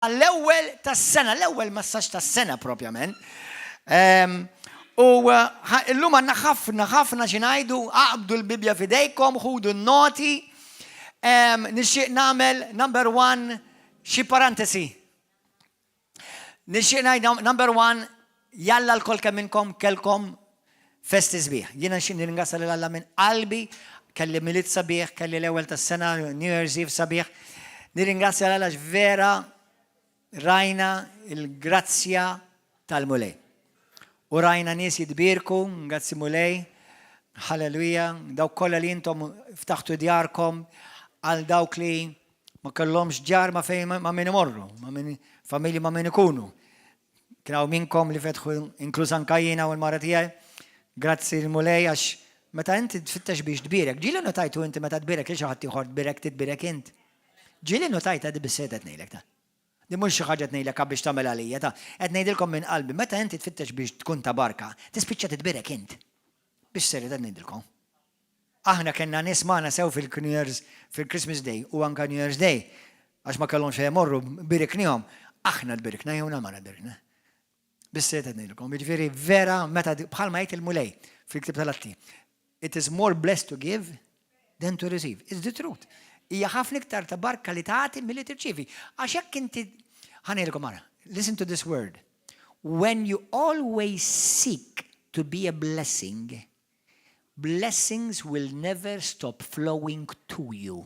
l-ewwel tas-sena, l-ewwel messaġġ tas-sena propjament. U illum għandna ħafna xi ngħidu aqbdu l-Bibja f'idejkom, ħudu n-noti. Nixtieq nagħmel number one xi parentesi. Nixtieq ngħid number one, jalla l-kol kemm minnkom kellkom festi sbieħ. Jiena nixtieq nirringrazzja lil Alla minn qalbi, kelli miliet sabiħ, kelli l-ewwel tas-sena, New Year's Eve sabiħ. Nirringrazzja Alla vera rajna il-grazzja tal-mulej. U rajna nies jitbirku, grazzi mulej, halleluja, dawk kollha li intom ftaħtu djarkom għal dawk li ma kellhomx ġar ma fejn ma min imorru, ma min familji ma min ikunu. Kienaw minnkom li fetħu inkluż anke jiena u l-mara tiegħi. Grazzi l-mulej għax meta inti tfittex biex tbirek. Ġieli notajtu inti meta tbirek li xi ħadd ieħor tbirek int. Ġieli notajta di bis-seta tnejlek ta'. Di mhux xi ħaġa tnejlek biex tagħmel għalija ta'. Qed ngħidilkom minn qalbi, meta inti tfittex biex tkun ta' barka, tispiċċa titbirek int. Biex seri qed ngħidilkom. Aħna kellna nies magħna sew fil-Christmas Day u anke New Year's Day għax ma kellhomx fejn jmorru biriknihom, aħna tbirikna jew ma nabirikna. Biex seri qed ngħidilkom. Jiġifieri vera meta bħalma jgħid il-mulej fil-Ktieb tal-Atti. It is more blessed to give than to receive. It's the truth. Hija ħafna iktar ta' barka li tagħti milli tirċievi. Għax jekk inti ħanejlkom ara. Listen to this word. When you always seek to be a blessing, blessings will never stop flowing to you.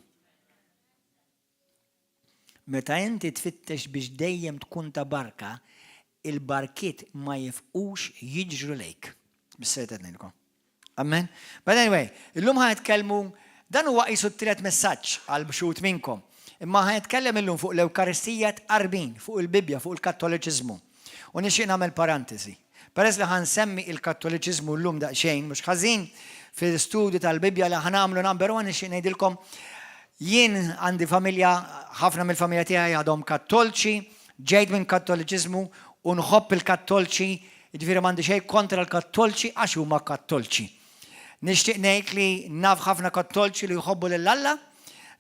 Meta inti tfittex biex dejjem tkun ta' barka, il-barkiet ma jifqux jiġru lejk. Bis-sejt ngħidilkom. Amen. But anyway, illum ħanitkellmu dan huwa qisu t-tielet messaġġ għal bxut minnkom. Imma ħanitkellem illum fuq l-Ewkaristija tqarbin, fuq il-Bibja, fuq il-Kattoliċiżmu. U nixtieq nagħmel parentesi. Peress li ħansemmi il-Kattoliċiżmu llum daqsxejn mhux ħażin fil-studju tal-Bibja li ħanagħmlu number one nixtieq ngħidilkom jien għandi familja, ħafna mill-familja tiegħi għadhom Kattolċi, ġejt minn Kattoliċiżmu u nħobb il-Kattolċi, jiġifieri m'għandi xejn kontra l-Kattolċi għax huma Kattolċi. Nixtieq ngħid li naf ħafna Kattolċi li jħobbu lil Alla,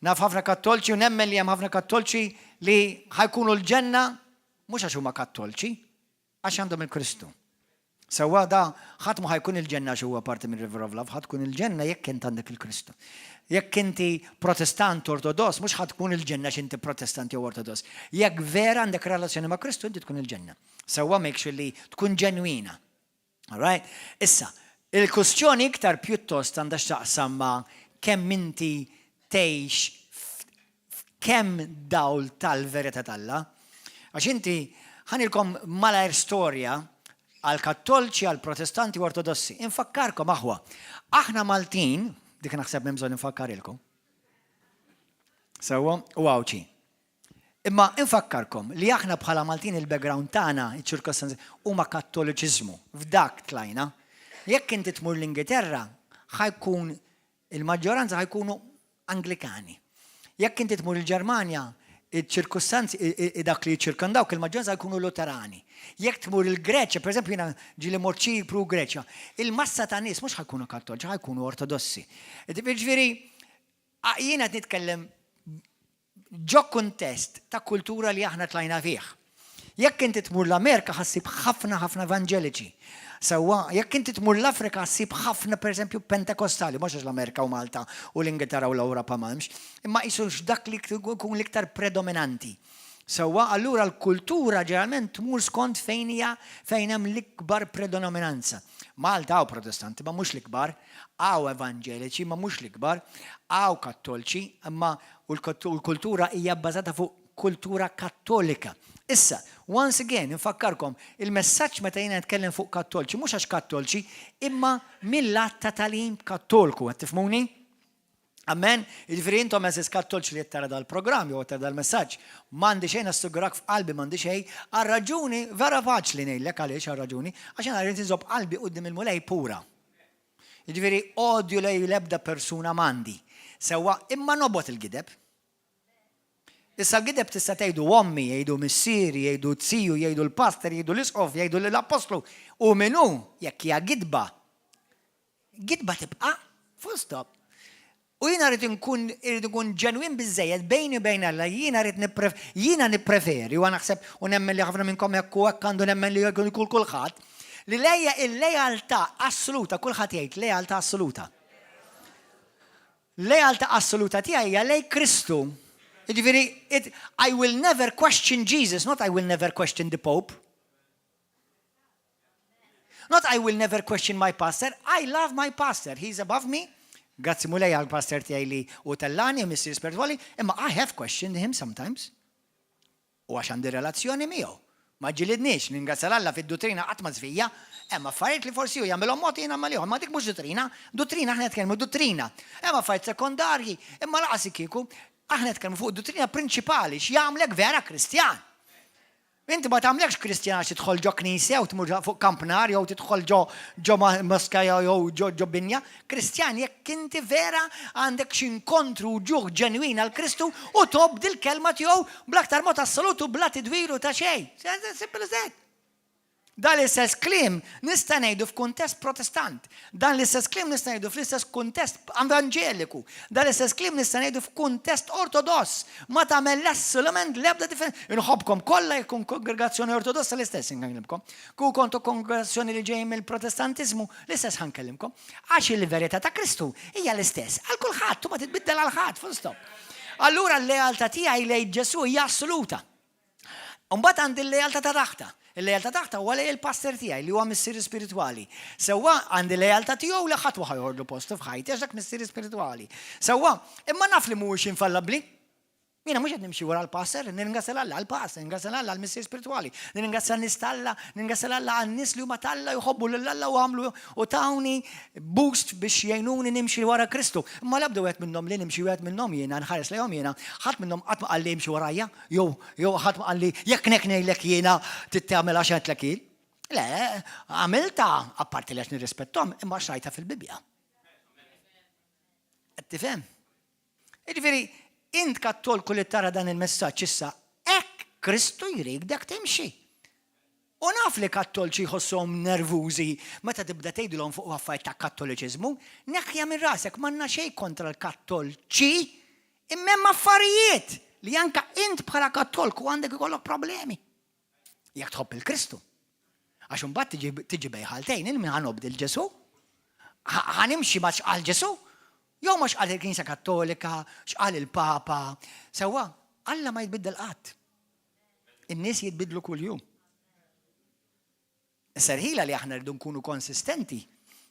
naf ħafna Kattolċi u nemmen li hemm ħafna Kattolċi li ħajkunu l-ġenna mhux għax huma Kattolċi, għax għandhom il-Kristu. Sewwa da ħadd ma ħajkun il-ġenna għax huwa parti minn River of Love, ħadd tkun il-ġenna jekk int għandek il-Kristu. Jekk inti Protestant Ortodoss, mhux ħadd tkun il-ġenna x'inti Protestant jew Ortodoss. Jekk vera għandek relazzjoni ma' Kristu, inti tkun il-ġenna. Sewwa make sure li tkun ġenwina. All right? Issa, il-kustjoni iktar pjuttost għandha x'taqsam ma' kemm inti tgħix kemm dawl tal-verità tal-Alla. Għax inti ħanilkom malajr storja għal Kattolċi, għal Protestanti u Ortodossi. Infakkarkom aħwa. Aħna Maltin, dik naħseb hemm bżonn infakkarilkom. Sewwa u għawċi. Imma infakkarkom li aħna bħala Maltin il-background tagħna, iċ-ċirkostanzi huma Kattoliċiżmu. F'dak tlajna. Jekk inti tmur l-Ingilterra, ħajkun il-maġġoranza ħajkunu Anglikani. Jekk inti tmur il-Ġermanja, iċ-ċirkustanzi dak li jiċċirkandawk il-maġġoranza ħajkunu Luterani. Jekk tmur il-Greċja, pereżempju jiena ġieli mort Ċipru Greċja, il-massa ta' nies mhux ħajkunu Kattoliċi, ħajkunu Ortodossi. Jiġifieri jiena qed nitkellem ġo kuntest ta' kultura li aħna tlajna fih. Jekk inti tmur l-Amerika ħassib ħafna Evangeliċi. Sewwa, jekk inti tmur l-Afrika ssib ħafna pereżempju Pentekostali, mhux għax l-Amerika u Malta u l-Ingilterra u l-Ewropa m'hemmx, imma qisu dak li jkun l-iktar predominanti. Sewwa, allura l-kultura ġeneralment tmur skont fejn hemm l-ikbar predominanza. Malta hawn Protestanti, ma mhux l-ikbar, hawn Evangeliċi, ma mhux l-ikbar, hawn Kattolċi, imma l-kultura hija bbażata fuq kultura Kattolika. Issa, once again, infakkarkom, il-messaġġ meta jiena nitkellem fuq Kattolċi, mhux għax Kattolċi, imma mill-lat ta' talim Kattolku, qed tifhmuni? Amen? Jiġifieri intom eżis Kattolċi li qed tara dal-programm jew tara dal-messaġġ, m'għandi xejn assugurak f'qalbi m'għandi xejn, għal raġuni vera faċli ngħidlek għaliex għal raġuni, għax jiena rrid inżobb qalbi quddiem il-mulej pura. Jiġifieri odju lej l-ebda persuna m'għandi. Sewwa imma nobgħod il-gideb. Issa l-gideb tista' tgħidu ommi, jgħidu missieri, jgħidu tziju, jgħidu l-pastor, jgħidu l-isqof, jgħidu l-apostlu. U minnu jekk hija gidba. Gidba tibqa' full stop. U jiena rrid nkun ġenwin biżejjed bejni bejn Alla, jiena nippreferi u naħseb u nemmen li ħafna minnkom hekk u hekk għandu nemmen li jkun kulħadd li lejja il-lejaltà assoluta, kulħadd jgħid lejaltà assoluta. Lejaltà assoluta tiegħi hija lej Kristu. Jiġifieri I will never question Jesus, not I will never question the Pope. Not I will never question my pastor. I love my pastor. He's above me. Grazzi mulej għal pastor tiegħi li u tellani u missier spirituali, imma I have questioned him sometimes. U għax għandi relazzjoni miegħu. Ma ġilidniex, ningrazzja Alla fid-dottrina qatt ma żvija, hemm affarijiet li forsi hu jagħmilhom mod jiena nagħmilhom, ma dik mhux dottrina aħna nitkellmu dottrina. Hemm affarijiet sekondarji, imma laqas kieku aħna nitkellmu fuq dottrina prinċipali x'jagħmlek vera Kristjan. Inti ma tagħmlekx Kristjan xi tidħol ġo knisja u tmur fuq kampnar jew tidħol ġo moskaja jew ġo binja. Kristjan jekk inti vera għandek xi inkontru ġuħ ġenwin għal Kristu u tobdi l-kelma tiegħu bl-aktar mod assolutu bla tidwilu ta' xejn. Simple as that. Dan l-istess kliem nista' ngħidu f'kuntest protestant. Dan l-istess kliem nista' ngħidu fl-istess kuntest evanġeliku. Dan l-istess kliem nista' ngħidu f'kuntest ortodoss. Ma tagħmel assolutament l-ebda differenza. Inħobbkom kollha jkun kongregazzjoni ortodossa l-istess inkellimkom. Ku kontu kongregazzjoni li ġej mill-protestantiżmu l-istess ħankellimkom. Għax il-verità ta' Kristu hija l-istess. Għal kulħadd ma titbiddel għal ħadd full stop. Allura l-lealtà tiegħi lejn Ġesu hija assoluta. Mbagħad għandi l-lealtà ta' taħta. Il-lejaltà taħta huwa lej il-pastor tiegħi li huwa missier spirituali. Sewwa għandi lejaltà tiegħu li ħadd waħa jħorlu postu f'ħajti għax dak missier spirituali. Sewwa, imma naf li mhuwiex infallabbli. Jiena mhux qed nimxi wara l-pastor, nirringrazzja Alla għall-pastor, nirringrazzja Alla għall-missier spirituali, nirringrazzja n-nies tal-Alla, nirringrazzja Alla għan-nies li huma tal-Alla jħobbu lil-Alla u għamlu u tawni boost biex jgħinuni nimxi wara Kristu. Imma l-ebda wieħed minnhom li nimxi wieħed minnhom jiena nħares lejhom jiena, ħadd minnhom qatt ma qal li jimxi warajja, jew ħadd ma qal li jekk nek ngħidlek jiena titgħamel għax għedlek jien. Le, għamilta apparti li għax nirrispetthom imma xrajta fil-Bibja. Qed tifhem? Jiġifieri int kattolku li tara dan il-messaġġ issa, hekk Kristu jrid dak timxi. U naf li kattolċi jħosshom nervużi meta tibda tgħidilhom fuq affarijiet ta' kattoliċiżmu, neħja minn rasek m'għandna xejn kontra l-kattolċi, imma hemm affarijiet li anke int bħala kattolku għandek ikollok problemi. Jekk tħobb il-Kristu. Għax imbagħad tiġi bej ħaltejn min ħanobdi l-Ġesu? Ħanimxi ma x'qal Ġesu? Jew ma x'qal il-Knisja Kattolika, x'qal il-Papa. Sewwa, Alla ma jitbiddel qatt. In-nies jitbidlu kuljum. Is-serħila li aħna rridu nkunu konsistenti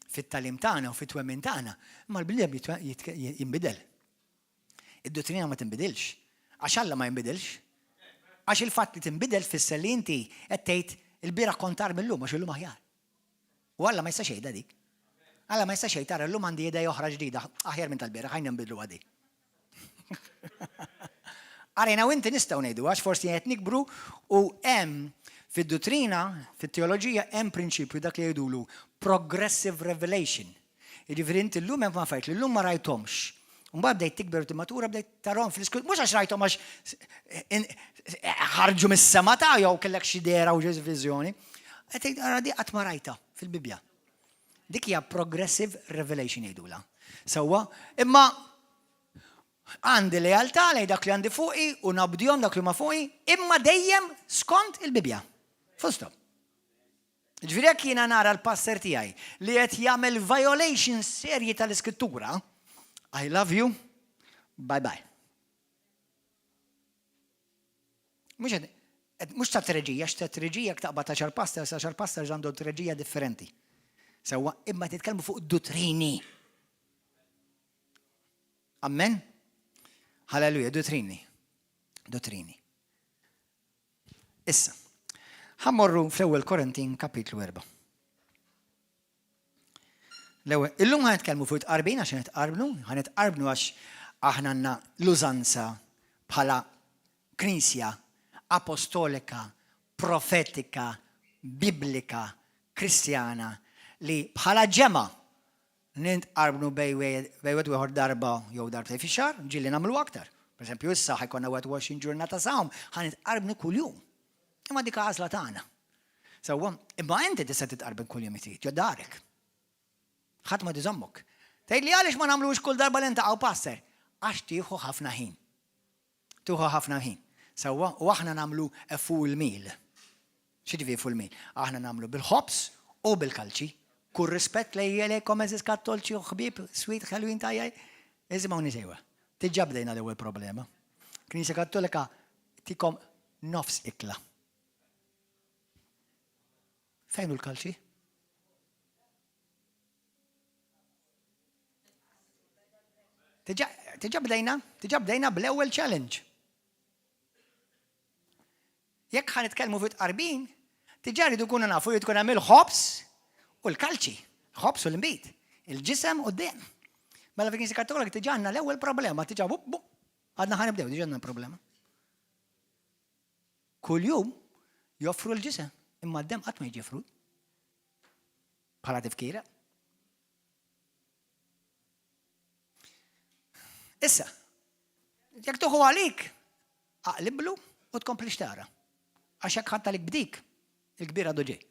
fit-talim tagħna u fit-twemmin tagħna, imma l-Bibja jinbidel. Id-dottrina ma tinbidilx. Għax Alla ma jinbidilx. Għax il-fatt li tinbidel fisser li inti qed tgħid il-bieraħ kont tar millum għax illum aħjar. U Alla ma jistax jgħidha dik. Alla ma jistax jgħid tara llum għandi idea oħra ġdida, aħjar minn tal-bieraħ ħajn nbidlu għadi. Arena u inti nistgħu ngħidu għax forsi qed nikbru u hemm fid-dottrina, fit-teoloġija hemm prinċipju dak li jgħidulu progressive revelation. Jiġifieri inti llum hemm affarijiet li llum ma rajthomx. Mbagħad bdejt tikber u timmatura bdejt tarahom fl-iskut, mhux għax rajthom għax ħarġu mis-sema ta' jew kellek xi dera u viżjoni. Qed tgħid ara di qatt ma rajtha fil-Bibja. Dik hija progressive revelation jgħidula. Sewwa, imma għandi lealtà lejn dak li għandi fuqi u nabdihom dak li ma fuqi, imma dejjem skont il-Bibja. Full stop. Ġifieri jekk jiena nara l-passer tiegħi li qed jagħmel violation serji tal-Iskrittura, I love you, bye bye. Mhux ta' treġija, x'ta' taqbad ta' xar-pastor għandu treġija differenti. Sewwa imma titkellmu fuq dottrini. Amen? Halleluja, dottrini. Issa, ħammorru fl-ewwel Korintin kapitlu 4. Illum ħanitkellmu fuq it-qarbin għax ħanitqarbnu għax aħna għandna l-użanza bħala knisja apostolika, profetika, biblika, kristjana li bħala ġema nintqarbnu bej wieħed ieħor darba jew darbtejn fix-xahar, ġieli nagħmlu aktar. Pereżempju issa ħajkonna 21 ġurnata sawm, ħanitqarbnu kuljum. Imma dik għażla tagħna. Sewwa, imma inti tista' titqarben kuljum trid, ġo darek. Ħadd ma diżommok. Tgħidli għaliex ma nagħmlux kull darba li ntaqgħu passer? Għax tieħu ħafna ħin. Tieħu ħafna ħin. Sewwa u aħna nagħmlu full meal. X'jiġifieri full meal? Aħna nagħmlu bil-ħobs u bil-kalċi. Kull rispett lejkom eżis kattolċi u ħbieb, sweet ħelwin tajjaj. Iżimgħuni sejwa. Tiġà bdejna l-ewwel problema. Knisja Kattolika tikom nofs ikla. Fejn hu l-kalċi? Tiġà bdejna bl-ewwel challenge. Jekk ħan nitkellmu fuq qarbin, tiġà rridu nkunu nafu li tkun hemm il-ħobs u l-kalċi, ħobs u l-imbit, il-ġisem u d-dem. Mela fil-Knisja Kattolika tiġà għandna l-ewwel problema, tiġà għadna ħanibdew, tiġà għandna problema. Kull jum joffru l-ġisem, imma d-dem qatt ma jiġi bħala tifkira. Issa, jekk tuħu għalik, aqliblu u tkompli xtara. Għax jekk ħadd għalik bdik, il-kbir għadu ġej.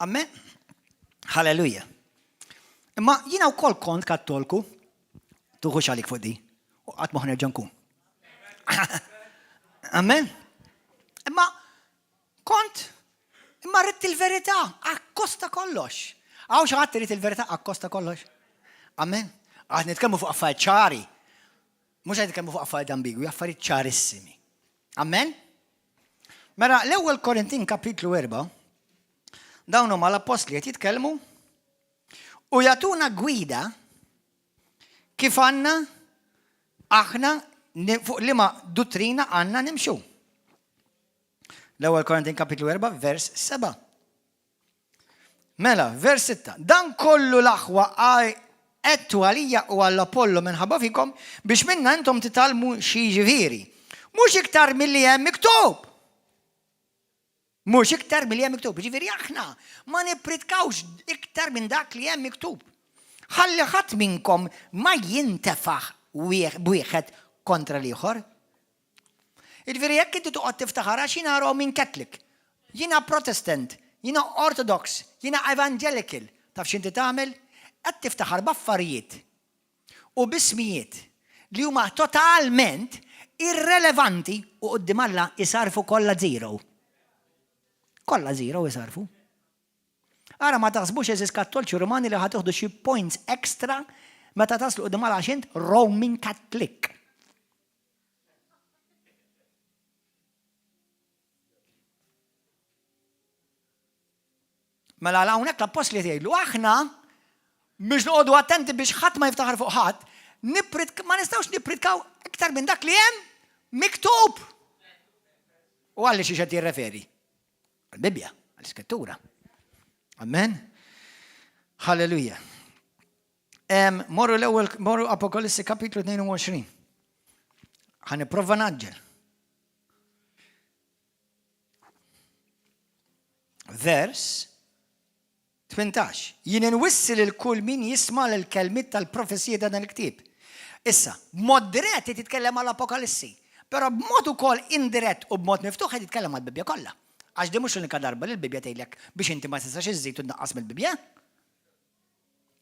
Amen? Halleluja. Imma jiena wkoll kont kattolku, tuħux għalik fuq di, u qatt ma ħnerġa' nkun. Amen? Imma rrid il-verità, akkosta kollox. Għaw xi ħadd irid il-verità akkosta kollox. Amen? Għad nitkellmu fuq affarijiet ċari. Mhux qed nitkellmu fuq affarijiet ambigwi, affarijiet ċarissimi. Amen? Mela l-ewwel Korintin kapitlu 4 dawn huma l-apostli qed jitkellmu u jagħtuna gwida kif għandna aħna fuq liema dottrina għandna nimxu. L-ewwel Korintin kapitlu 4 vers 7. Mela, vers 6. Dan kollu l-aħwa għettu għalija u għall-Apollo minħabba fikom biex minna intom titalmu xi ġifieri. Mhux iktar milli hemm miktub. Mhux iktar milli hemm miktub. Ġifieri aħna ma nippritkawx iktar minn dak li hemm miktub. Ħalli ħadd minnkom ma jintefaħ bwieħed kontra l-ieħor. Ġifieri jekk inti toqgħod tiftaħar għax jiena Roman Catholic, jiena Protestant, jiena Orthodox, jiena Evangelical, taf x'inti tagħmel? Qed tiftaħar b'affarijiet u bismijiet li huma totalment irrelevanti u quddiem Alla isarfu kollha zero. Kollha zero isarfu. Ara ma taħsbux eżis Kattolċi Rumani li ħadd xi points extra meta taslu quddiem Alla għax int Roman Catholic. Mela hawnhekk l-apostli jgħidlu aħna biex noqogħdu attenti biex ħadd ma jiftaħar fuq ħadd, ma nistgħux nippritkaw iktar minn dak li hemm miktub. U għalli xi qed jirreferi? Għall-Bibja, għall-Iskrittura. Amen? Halleluja. Morru Apokalissi kapitlu 22. Ħanipprova naġġel. Vers 18. Jien inwissil il-kull min jisma' l-kelmiet tal-profesija ta' dan il-ktieb. Issa, b'mod dirett titkellem għall-Apokalissi, però b'mod ukoll indirett u b'mod miftuħ qed jitkellem għall-Bibja kollha. Għax di mhux l-unika darba li l-Bibja tgħidlek biex inti ma tistax iżżid u tnaqqas mill-Bibja.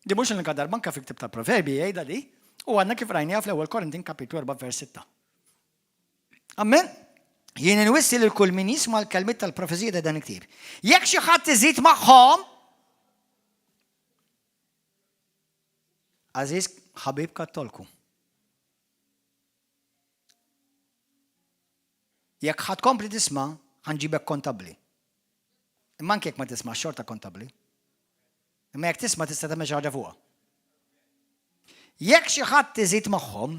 Di mhux l-unika darba anke fil-ktieb tal-Proverbi jgħidha di, u għandna kif rajniha fl-ewwel Korintin kapitlu 4 vers 6. Amen? Jien inwissil il-kull min jisma' l-kelmiet tal-profesija ta' dan il-ktieb. Jekk xi ħadd iżid magħhom, Aziz ħabib Kattolku. Jekk ħadd kompli tisma' ħanġibek kontabli. Imma anke jekk ma tisma' xorta kontabli. Imma jekk tisma' tista' tagħmel xi ħaġa fuqha. Jekk xi ħadd iżid magħhom,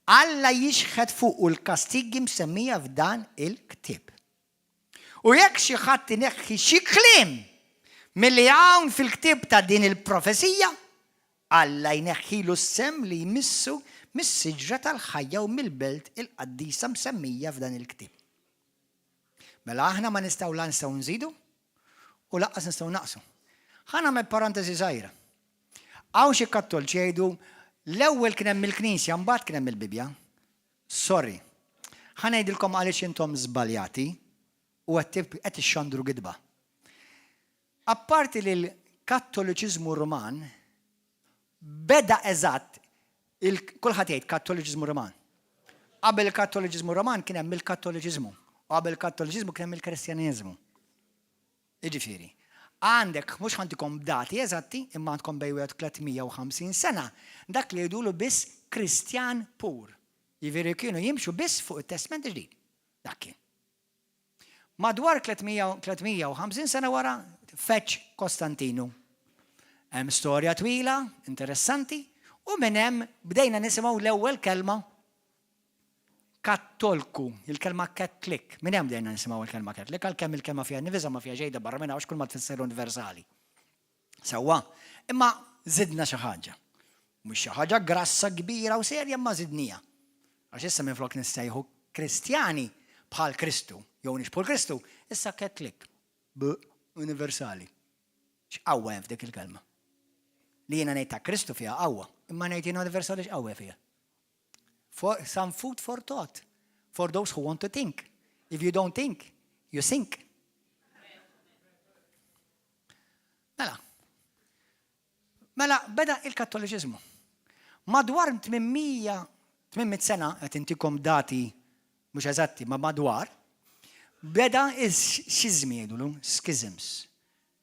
Alla jixħed fuq l-kastigi msemmija f'dan il-ktieb. U jekk xi ħadd ineħħi xi kliem milli hawn fil-ktieb ta' din il-profesija, Alla jneħħilu s-sem li jmissu mis-siġra tal-ħajja u mill-belt il-qaddisa msemmija f'dan il-ktieb. Mela aħna ma nistgħu la nistgħu nżidu u laqqas nistgħu naqsu. Ħa nagħmel parantesi żgħira. Hawn xi Kattolċi jgħidu l-ewwel kien hemm il-Knisja mbagħad kien hemm il-Bibja. Sorry. Ħa ngħidilkom għaliex intom żbaljati u qed ixxandru gidba. apparti li l-Kattoliċiżmu Ruman beda eżatt kulħadd jgħid Kattoliċiżmu Ruman. Qabel il-Kattoliċiżmu Ruman kien hemm il-Kattoliċiżmu. Qabel il-Kattoliċiżmu kien hemm il-Kristjaniżmu. Jiġifieri, għandek mhux għandkom dati eżatti imma għandkom bejn 350 sena dak li jgħidulu biss Kristjan pur. Jiġifieri kienu jimxu biss fuq it-Testament ġdid. Dak kien. Madwar 350 sena wara feċ Kostantinu. Hemm storja twila, interessanti, u minn hemm bdejna nisimgħu l-ewwel kelma Kattolku, il-kelma Catholic. Minn hemm bdejna nisimgħu il-kelma Catholic, għalkemm il-kelma fiha nifisha ma fiha ġejda barra minn għax kull ma tfisser universali. Sewwa, imma żidna xi ħaġa. Mhux xi ħaġa grassa kbira u serja imma żidnija. Għax issa minflok nistejħu Kristjani bħal Kristu, jew nixbħu Kristu, issa Catholic, universali. X'qawwa hemm f'dik il-kelma. Li jiena ngħid ta' Kristu fiha qawwa, imma ngħid jiena universali x'qawwa fiha. Some food for thought, for those who want to think. If you don't think, you sink. Mela, beda il-Kattoliċiżmu. Madwar 800 sena, qed intikom dati mhux eżatti, ma madwar, beda xizmi jgħidulu, schisms.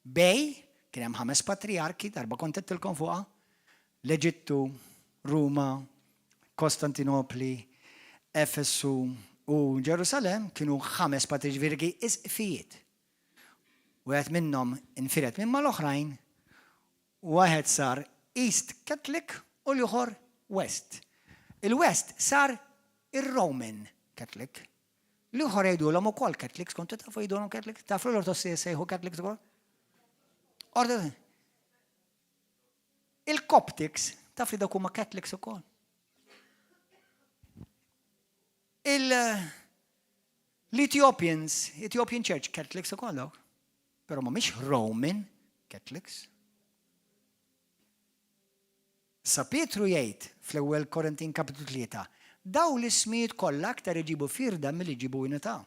Kien hemm 5 patriarki, darba kont qedtilkom fuqha, l-Eġittu, Ruma, Kostantinopli, Efesu u Ġerusalem kienu 5 patriarki isqifijiet. Wieħed minnhom infiret minn mal-oħrajn, waħed sar East Catholic u l-ieħor West. Il-West sar ir-Roman Catholic. L-ieħor jgħidulhom ukoll Catholics, kontu tafu jgħidulhom Catholics? Tafu l-Ortodossi jsejħu Catholics ukoll? Il-Coptics, taf li dak huma Catholics ukoll. L-Ethiopians, Ethiopian Church Catholics ukoll dawk, però ma mhix Roman Catholics. Sa Pietru jgħid fl-ewwel Korintin kapitlu 3, daw l-ismijiet kollha aktar iġibu firda milli jġibu unità.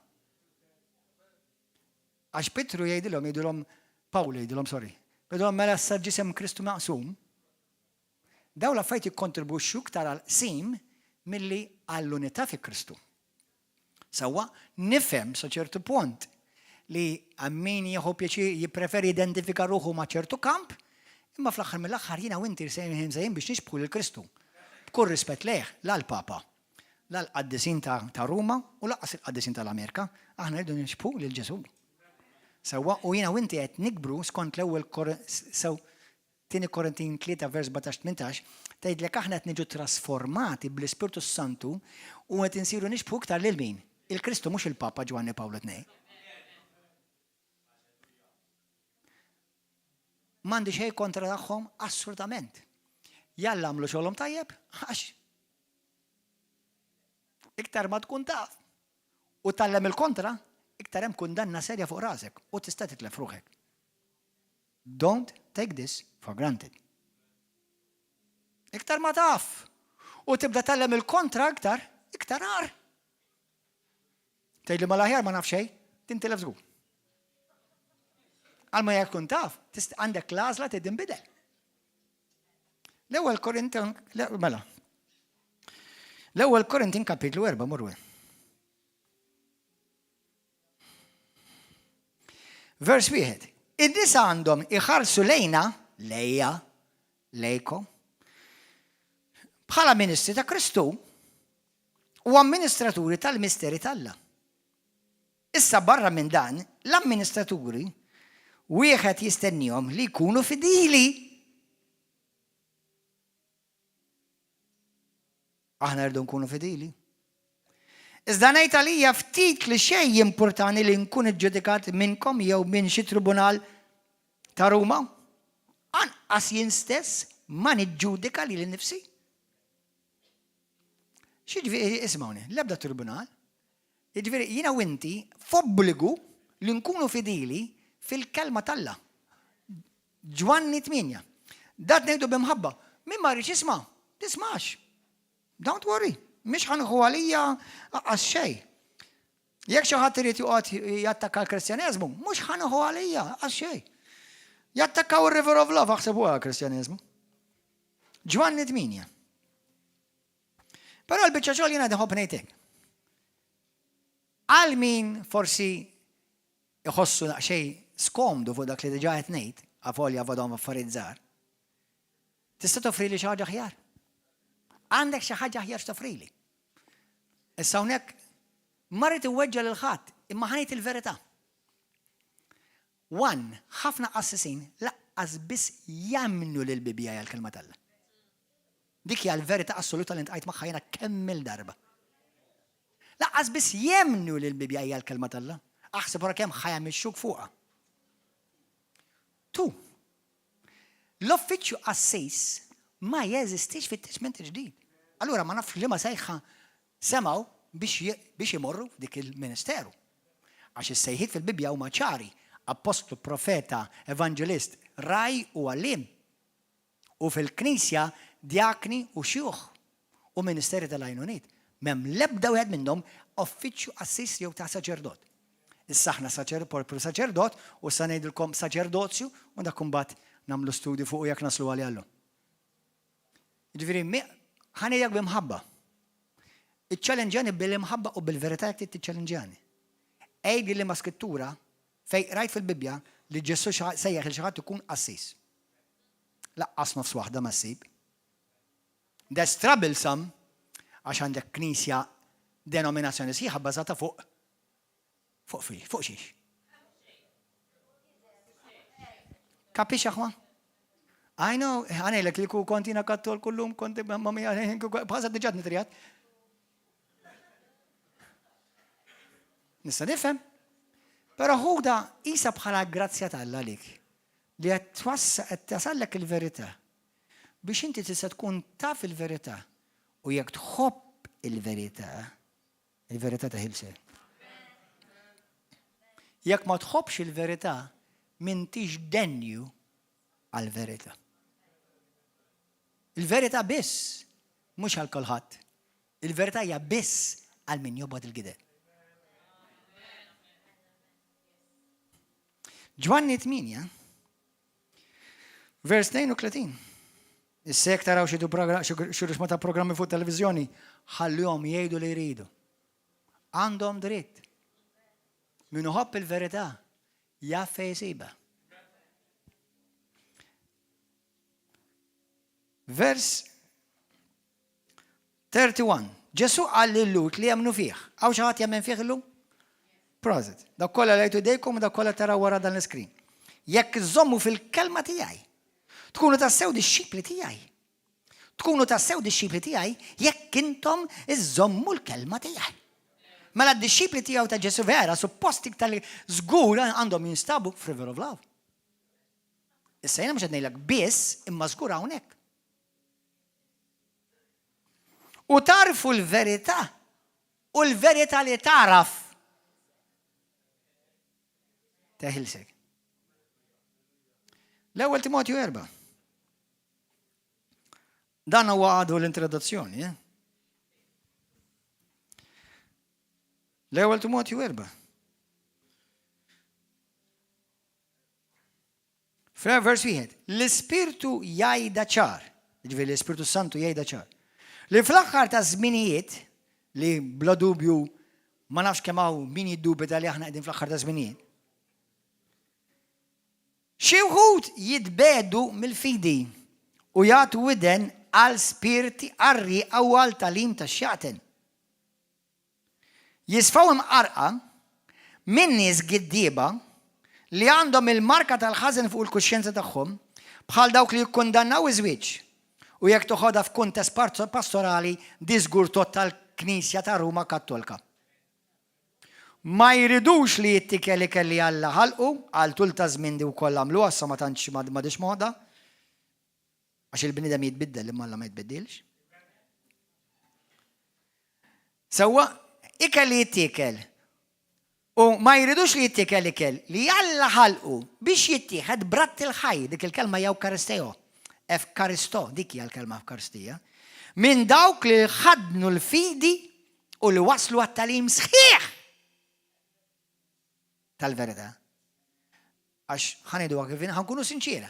Għax Pietru jgħidilhom Pawlu jgħidilhom, bidhom mela s-ġisem Kristu maqsum, daw l-affarijiet jikkontribwixxu iktar għal qsim milli għall-unità fi Kristu. Sewwa nifhem sa ċertu punt li min jieħu pjaċir jippreferi identifika ruħu ma' ċertu kamp, imma fl-aħħar mill-aħħar jiena u inti sejħin biex nixbħu lil Kristu. B'kull rispett lejh, l-Papa, l-qaddisin ta' Ruma u laqqas il-qaddisin tal-Amerika, aħna rridu nixbħu lil Ġesu. Sewwa u jiena u inti qed nikbru skont l-ewwel tieni Korintin 3 vers 17-18 tgħidlek aħna qed niġu trasformati bl-Ispirtu Santu u qed insiru nixbħu iktar lil min? Il-Kristu mhux il-Papa Ġwanni Pawlu II. M'għandi xejn kontra tagħhom assolutament. Jalla għamlu xogħolhom tajjeb għax iktar ma tkun taf u tallem il-kontra iktar hemm kundanna serja fuq rasek u tista' titlef ruħek. Don't take this for granted. Iktar ma taf u tibda tallem il-kontra iktar għar. Tgħidli mal-aħjar ma naf xejn, tintilef żgur. Għalma jekk tkun taf, għandek l-għażla tinbidel. L-ewwel Korintin, mela. L-ewwel Korintin kapitlu 4 morru. Vers 1. Id-nisa għandhom iħarsu lejko, bħala ministri ta' Kristu u amministraturi tal-misteri tal-Alla. Issa barra minn dan, l-amministraturi wieħed jistennihom li jkunu fidili. Aħna rridu nkunu fidili. Iżda ngħid għalija ftit li xejn importanti li nkun iġġudikat minnkom jew minn xi tribunal ta' Ruma. Anqas jien stess ma niġġudika lili nnifsi. X'jiġifieri ismawni, l-ebda tribunal. Jiġifieri jiena u inti f'obbligu li nkunu fidili fil-kelma tal-Alla. Ġwanni 8. Dat ngħidu b'imħabba. Min ma rridx jisma', tismax. Don't worry. Mhix ħanħu għalija għas xejn. Jekk xi ħadd irid joqgħod jattakka l-Kristjaneżmu, mhux ħanħu għalija għas xejn. Jattakkaw il-River of Love, aħsebuha Kristjanizmu. Ġwanni 8. Però l-biċċa xogħol jiena nħobb ngħidlek. Għal min forsi iħossu xejn skomdu fuq dak li diġà qed ngħid, għafolja f'għadhom affarijiet żgħar. Tista' toffrili xi ħaġa aħjar. Għandek xi ħaġa aħjar x'toffrili. Issa hawnhekk ma rrid iweġġa' lil ħadd, imma ħanejt il-verità. Ħafna qassisin laqqas biss jemmnu lil Bibja hija l-kelma tal-Alla. Dik hija l-verità assoluta li ntqajt magħha jiena kemm il-darba. Laqqas biss jemmnu lil Bibja hija l-kelma tal-Alla. Aħseb wara kemm ħajamixxuk fuqha. L-uffiċċju assis ma jeżistix fit-Testament il-ġdid. Allura ma nafx li ma sejħa semgħu biex imorru dik il-ministeru. Għax is-sejħiet fil-Bibja huma ċari. Apostlu, profeta, evangelist, raj u għallim. U fil-Knisja diakni u xjuħ u ministeri tal-għajnuniet. Mem lebda wieħed minnhom uffiċċju assis jew ta' saċerdot. Issa aħna saċerdot u sa ngħidilkom saċerdozju u dak imbagħad nagħmlu studju fuq jekk naslu għalih għallu. Jiġifieri ħanejjek b'imħabba. Iċċallenġjani bil-imħabba u bil-verità jekk tiċċallenġjani. Ejdi li ma' skrittura fej rajt fil-Bibja li Ġesu sejjaħ il xi ħadd ikun assis. Laqqas nofs waħda ma ssib. That's troublesome għax għandek knisja denominazzjoni sħiħa bbażata fuq xiex. Kapix aħwa? I know, għanejlek li kontina kattol kullum, konti mamma bħazat diġat nitrijat. Nista nifhem. Pero ħuda isa bħala grazzja tal-Alla lik li qed tasallek il-verità biex inti tista' tkun taf il-verità u jekk tħobb il-verità taħilsek. Jekk ma tħobbx il-verità m'intix denju għall-verità. Il-verità biss mhux għal kulħadd. Il-verità hija biss għal min jobgħod il-gidel. Ġwanni 8, vers 32. Issek taraw xi ta' programmi fuq televizjoni, ħallihom jgħidu li jridu. Għandhom dritt. Min iħobb il-verità jaf fejn jsiba. Vers 31. Ġesu qal lil-Lut li jemmnu fih. Hawn xi ħadd jemmen fih illum? Prosit. Dak kollha lejtu dejkom u dak kollha taraw wara dan l-iskrin. Jekk iżommu fil-kelma tiegħi, tkunu tassew dix-xibli tiegħi. Tkunu tassew dix-xibli tiegħi jekk intom iżommu l-kelma tiegħi. Mela d-disċipli tiegħu ta' Ġesu vera supposti tal-żgur għandhom jinstabu f'River of Love. Issa jiena mhux qed ngħidlek biss imma żgur hawnhekk. U tarfu l-verità u l-verità li taraf teħilsek. L-ewwel Timotju 4. Dan huwa għadu l-introduzzjoni. L-ewwel Timotju 4. Vers 1. L-Ispirtu jgħida ċar. Ġifieri l-Ispirtu Santu jgħida ċar. Li fl-aħħar ta' żminijiet li bla dubju ma nafx kemm hawn min jiddubita li aħna qegħdin fl-aħħar ta' żminijiet. Xi wħud jitbedu mill-fidi u jagħtu widen għal spirti qarrieqa u għal talim tax-xagħten. Jisfaw imqarqa minn nies giddieba li għandhom il-marka tal-ħażen fuq il-kuxjenza tagħhom bħal dawk li jikkundannaw iż-żwieġ u jekk toħodha f'kuntest pastorali diżgur tal-Knisja ta' Ruma Kattolika. Ma jridux li jittikel li kelli Alla ħalqu għal tul ta' żmien di wkoll għamlu għassa ma tantx m'għadix moħda għax il-bniedem jitbiddel imma Alla ma jitbiddilx. Sewwa ikel li jittikel u ma jridux li jittikel ikel li Alla ħalqu biex jittieħed bratt il-ħaj dik il-kelma jew karisteo. Efkaristo dik hija l-kelma f'karistija. Minn dawk li ħadnu l-fidi u li waslu għat-talim sħiħ tal-verità. Għax ħanidu għakivin ħankunu sinċira.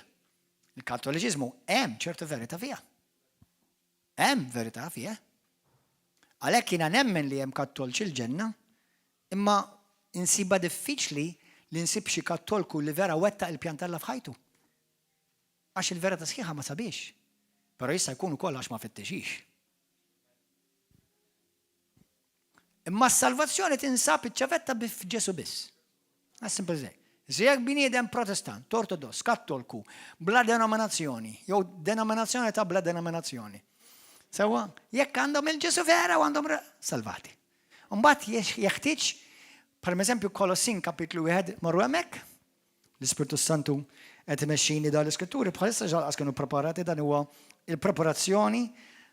Il-Kattoliċizmu hemm ċertu verità fiha. Hemm verità fiha. Għalhekk jiena nemmen li hemm kattolċi l-ġenna, imma insiba diffiċli li nsib xi kattolku li vera wettaq il-pjan tal-Alla f'ħajtu. Għax il-verità sħiħa ma sabiex. Però jista' jkun ukoll għax ma fittexix. Imma s-salvazzjoni tinsab iċ-ċavetta b'Ġesu biss. As simple as that. Jekk bniedem protestant, ortodoss, kattolku, bla denominazzjoni, jew denominazzjoni ta' bla denominazzjoni. Sewa, jekk għandhom il-Ġesu vera u għandhom salvati. Mbagħad jeħtieġ, per eżempju Kolossin kapitlu 1 marru hemmhekk, l-Ispirtu Santu qed imexxini dan l-Iskritturi bħalissa ġalqas kienu preparati dan huwa il-preparazzjoni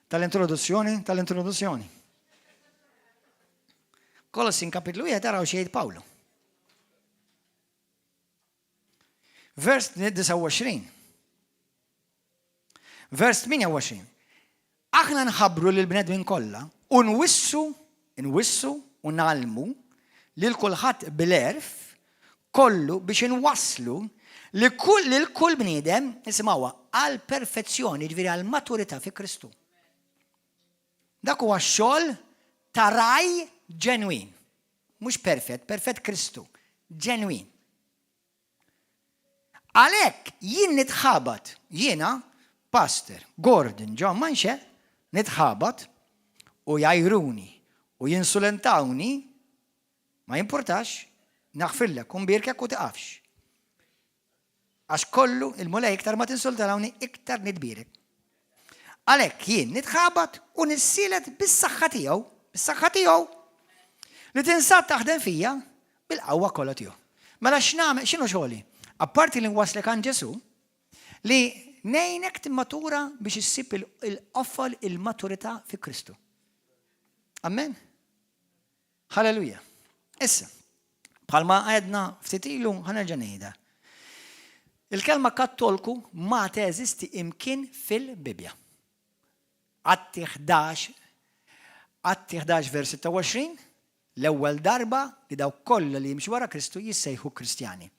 tal-introduzzjoni. Kolossin kapitlu 1 taraw xejn Pawlu. Vers 29. Vers 28. Aħna nħabbru lil bnedmin kollha u nwissu u nagħlmu lil kulħadd bil-erf kollu biex inwasslu li kull bniedem isimgħuha għal perfezzjoni, ġifieri għal maturità fi Kristu. Dak huwa x-xogħol ta' raj ġenwin. Mhux perfett Kristu. Ġenwin. Għalhekk jien nitħabat, jiena, Pastor Gordon John Manxe, nitħabat u jajruni u jinsulentawni, ma jimportax, naħfillek, umbirkek u tiqafx. Għax kollu il-mulej iktar ma tinsultawni, iktar nitbirek. Għalhekk jien nitħabat u nissilet bis-saħħa tiegħu, li tinsab taħdem fija bil-qawwa kollha tiegħu. Mela x'nagħmel x'inhu xogħli? Apparti li nwaslek għand Ġesu, li nejnek timmatura biex issib il-qoffol il-maturità fi Kristu. Amen? Halleluja. Issa, bħalma għedna ftit ilu ħanerġa' ngħidha. Il-kelma kattolku ma teżisti imkien fil-Bibja. Atti 11 vers 26, l-ewwel darba li daw kollha li jimxu wara Kristu jissejħu Kristjani.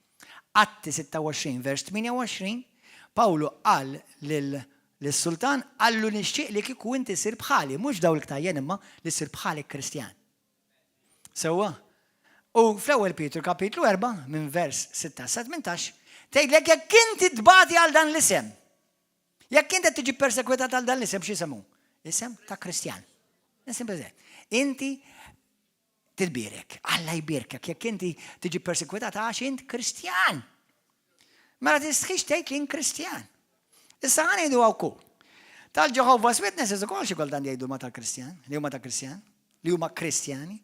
Atti 26 vers 28, Pawlu qal lill-sultan għallu nixtieq li kieku inti sir bħali, mhux daw l-ktajjen imma li sir bħali Kristjan. Sewwa. U fl-ewwel Pietru kapitlu 4 minn vers 6-18 tgħidlek jekk inti tbagħti għal dan l-isem. Jekk inti tiġi persekwetat għal dan l-isem x'isemu? Isem ta' Kristjan. Isem beżgħet. Inti titbirek, Alla jbirkek, jekk inti tiġi persekwetat għax int Kristjan. Mela tistħix tgħid li Kristjan. Issa ngħidu wkoll. Tal-Jehovah's Witnesses ukoll xi kultant jgħidu ma tal-Kristjan, li huma ta' Kristjan, li huma Kristjani.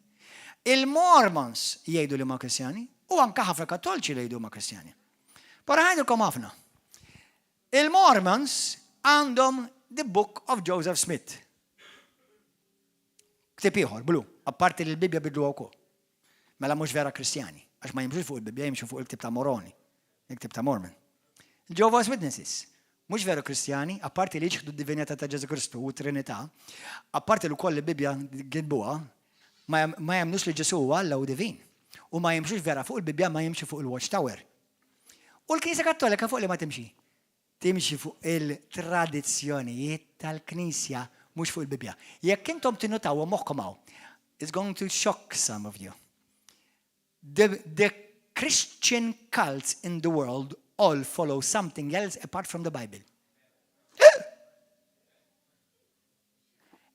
Il-Mormons jgħidu li huma Kristjani u anke ħafna Kattoliċi li jgħidu huma Kristjani. Però ngħidulkom ħafna. Il-Mormons għandhom the Book of Joseph Smith. Ktib ieħor, blu, apparti li l-Bibja bidlu wkoll. Mela mhux vera Kristjani, għax ma jimxux fuq il-Bibja, jimxu fuq il-ktib ta' Moroni, il-ktib ta' Mormon. Il-Jehovah's Witnesses, mhux veru Kristjani, apparti li jieħdu d-divinità ta' Ġesu Kristu u Trinità, apparti li wkoll il-Bibja gidbuha, ma jemnux li Ġesu huwa Alla u divin. U ma jimxux vera fuq il-Bibja, ma jimxu fuq il-Watchtower. U l-Knisja Kattolika fuq li ma timxi. Timxi fuq il-tradizzjonijiet tal-Knisja, mhux fuq il-Bibja. Jekk intom tinnotaw moħħkom hawn, it's going to shock some of you. The Christian cults in the world all follow something else apart from the Bible.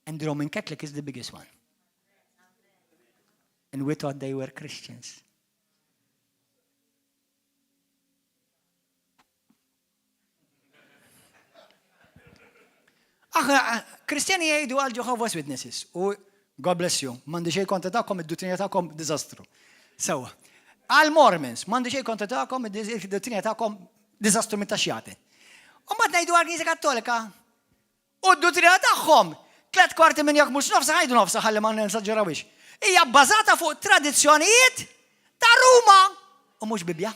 And the Roman Catholic is the biggest one. And we thought they were Christians. Kristjani jgħidu għal Jehovah's Witnesses u God bless you, mandi xej kontra tagħkom id-dottrina tagħkom diżastru. Sewwa. Għal Mormons, mandi xej kontra tagħkom id-dottrina tagħkom diżastru mit-taxxjati. U mbagħad ngħidu għal Knisja Kattolika u d-dottrina tagħhom 3/4 minn jekk mhux nofsa ħajdu nofsa ħalli ma nsaġġerawix. Hija bbażata fuq tradizzjonijiet ta' Ruma u mhux Bibja.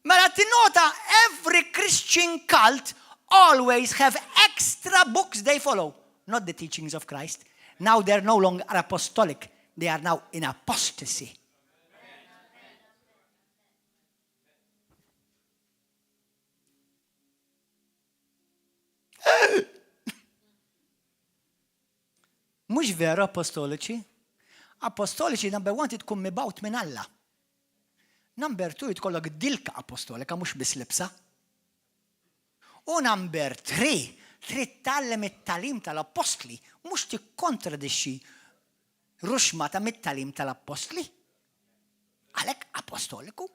Mela tinnota every Christian cult always have extra books they follow, not the teachings of Christ. Now they're no longer apostolic, they are now in apostasy. Mhux vera apostoliċi. Apostoliċi number 1 tkun mibgħut minn Alla. Number 2 tkollok dilka apostolika mhux biss libsa. U number 3 trid tallem it-talim tal-apostli mhux tikkontradixxi ruxma ta' mit-talim tal-apostli. Għalhekk apostoliku.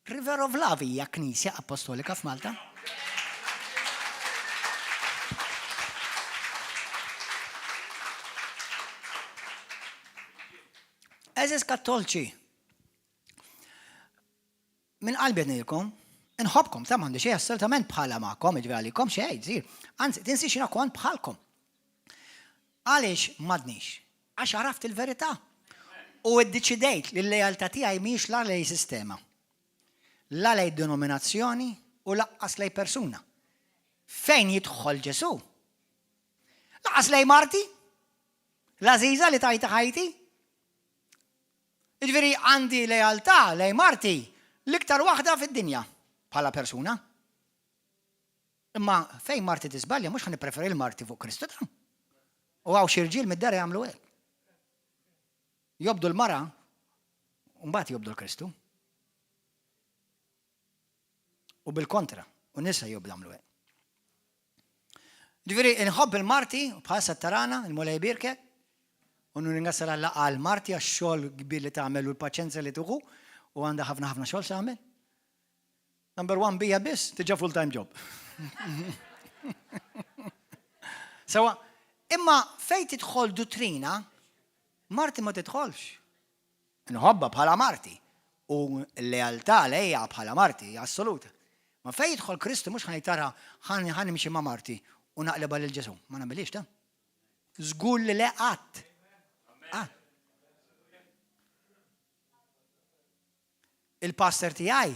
River of Love hija knisja apostolika f'Malta. Eżis kattolċi, minn qalbi ngħidilkom, inħobbkom, ta' m'għandi xejn assolutament bħala magħkom, jiġri xejn żgħir. Anzi, tinsix jiena kont bħalkom. Għaliex m'għadniex? Għax għaraft il-verità. U ddeċidejt li l-lejaltà tiegħi mhix la lej sistema. La lej denominazzjoni u laqqas lej persuna. Fejn jidħol Ġesu? Laqqas lej Marti? L-Aziza li tajta ħajti? Jiġifieri għandi lejaltà lej Marti l-iktar waħda fid-dinja bħala persuna. Imma fejn Marti tisbalja mhux ħanippreferi l-Marti fuq Kristu ta'. U għaw xi rġiel mid-dar jagħmlu hekk. Jobdu l-mara u mbagħad jobdu l-Kristu. U bil-kontra, u nisa jobdu jagħmlu hekk. Jiġifieri inħobb il-Marti bħal Sattarana, il-Mulej Birke, u nirringrazzja Alla għal Marti għax-xogħol kbir li tagħmel u l-paċenzja li tuħu u għandha ħafna xogħol tagħmel. Number 1 bija biss tiġa full-time job. Sewa, imma fejn tidħol dottrina, Marti ma tidħolx. Inħobba bħala Marti u l-lealtà lejha bħala Marti assoluta. Ma fejn jidħol Kristu mhux ħanitara ħanimxi ma' Marti u naqleba lil Ġesu. Ma nagħmilx ta'. Żgur li le qatt. Il-pastor tiegħi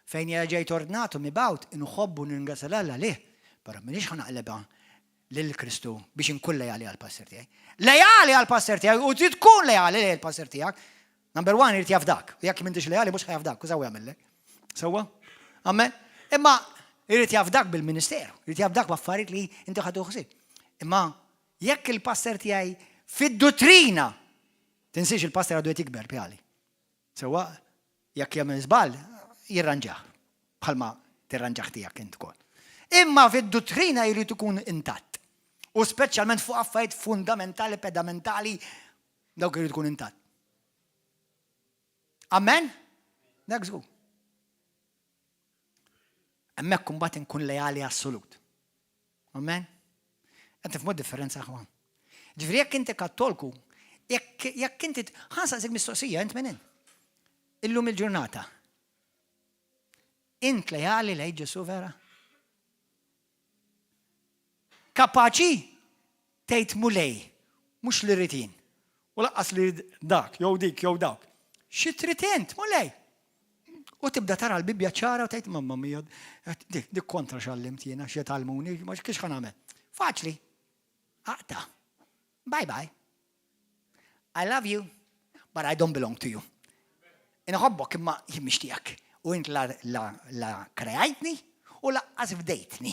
fejn jara ġejt ordnatu mibgħut inħobbu ningrazzja Alla lih, però m'iniex ħanaqleba lil Kristu biex inkun lejali għall-pastor tiegħi. Lejali għall-pastor tiegħi u trid tkun lejali għall-pastor tiegħek. Number 1 irid jafdak. U jekk m'intix lejali mhux ħajafdak, kużaw jagħmellek. Sewwa? Amen. Imma irid jafdak bil-ministeru, irid jafdak b'affarijiet li inti ħadu ħsieb. Imma jekk il-pastor tiegħi fid-dottrina tinsiex il-pastor għadu qed jikber pjali. Sewwa jekk jagħmel żball jirranġah bħalma tirranġaħ tiegħek int ukoll. Imma fid-dottrina jrid ikun intatt. U speċjalment fuq affarijiet fundamentali, pedamentali, dawk irid ikun intatt. Amen? Dak żgur. Hemmhekk imbagħad inkun lejali assolut. Amen? Qed tifhmu differenza aħwan. Ġifieri jekk inti kattolku, jekk inti ħansaqsik mistoqsija int minn illum il-ġurnata. Int lejali lejn Ġesu vera? Kapaċi tgħid mulej, mhux li ritin. U laqqas li dak, jew dik, jew dak. Xi trid int mulej. U tibda tara l-Bibja ċara u tgħid mamma mija, dik kontra x'allimt jiena xi talmuni, ma kiex ħan nagħmel. Faċli. Aqta. Bye bye. I love you, but I don't belong to you. Inħobbok imma jien mixtieqek. U int la krejajtni u laqqas fdejtni.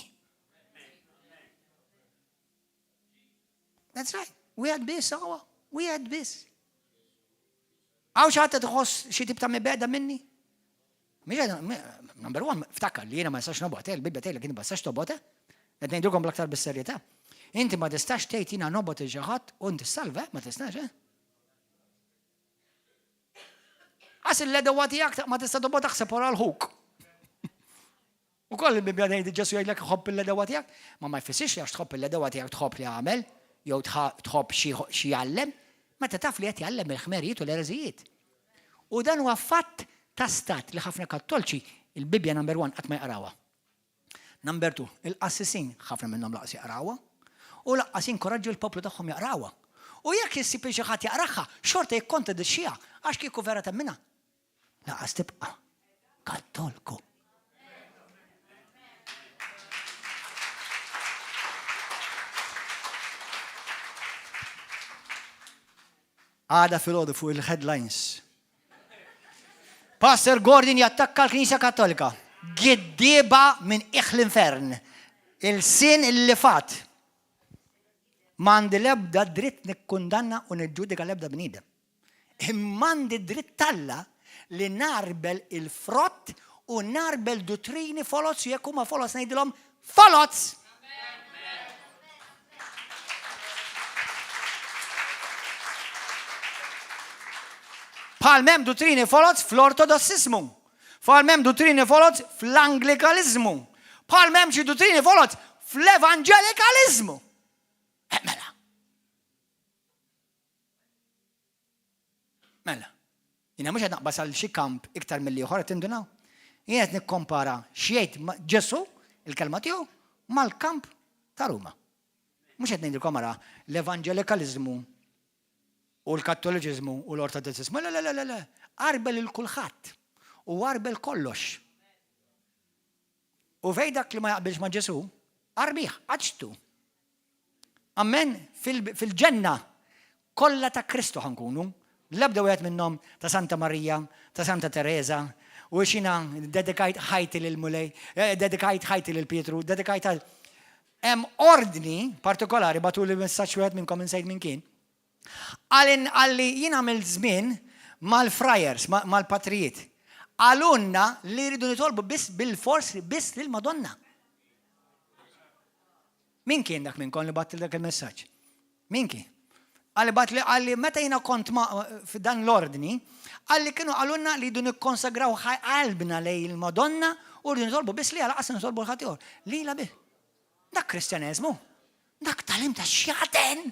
That's right. We had this, sawa. We had this. Għaw xaħta tħoss xi tip ta' mibeda minni? Number 1, ftakar li jiena ma nistax nobgħod, il-Bibja tgħidlek inti ma tistax tobgħod, qed ngħidulkom bl-aktar bis-serjetà. Inti ma tistax tgħid jiena nobgħod xi ħadd u inti salva, ma tistax, Għas il-ledewa tiegħek ma tista' tobgħod taħseb wara l-ħuk. Ukoll il-Bibja tgħid Ġesu jgħidlek ħobb il-ledewa tiegħek, ma jfissirx għax tħobb il-ledewa tiegħek tħobb li għamel, jew tħobb xi jgħallem, meta taf li qed jgħallem il-ħmerijiet u l-ereżijiet. U dan huwa fatt ta' stat li ħafna kattolċi il-Bibja number 1 qatt ma jqrawha. Number 2, il-qassisin ħafna minnhom laqas jaqrawha u laqqas jinkoraġġu l-poplu tagħhom jaqrawha. U jekk issib xi ħadd jaqraħha, xorta jikkontradixxiha għax kieku vera temminha. Laqas tibqa' kattolku. Għada fil-ħodu fuq il-headlines. Pastor Gordon jattakka l-Knisja Kattolika. Giddieba minn iħ l-infern. Il-sin il-li fat. M'għandi l-ebda dritt nikkundanna u niġġudika l-ebda bniedem. M'għandi dritt Alla li narbel il-frott u narbel dottrini folots u jekk huma folots ngħidilhom folots. Bħal m'hemm dottrini folots fl-ortodossismu. Bħal m'hemm dottrini folots fl-anglikalizmu. Bħal m'hemm xi dottrini folots fl-evangelikalizmu. Mela, jina mux għed naqbas għal xi kamp iktar mill-li uħor tindunaw. Jina għed nikkompara xiejt Ġesu, il-kelma tiegħu, mal-kamp ta' Ruma. Mux għed nindilkom ara l-evangelikalizmu u l-kattoliċizmu u l-ortodossismu. La, arbel il-kulħadd u arbel kollox. U fejdak li ma jaqbilx ma' Ġesu, arbiħ, għadġtu. Amen, fil-ġenna kollha ta' Kristu ħankunu. L-ebda wieħed minnhom ta' Santa Marija, ta' Santa Teresa, u xina dedikajt ħajti lil Mulej, dedikajt ħajti lil Pietru, dedikajt għal. Hemm ordni partikolari batul il-messaġġ wieħed minnkom insejt minn kien. Għalli jien għamil żmien mal-frajers, mal-patrijiet. Għalunna li rridu nitolbu biss bil-fors biss lil Madonna. Min kien dak minnkom li battil dak il-messaġġ? Min kien? Għalli meta jina kont f'dan l-ordni, għalli kienu għalunna li jdu nikkonsagraw qalbna lej il-Madonna u rridu nitolbu biss li għala qasna nitolbu l-ħatiħor. Li la bih. Dak kristjanizmu. Dak talim ta' xjaten.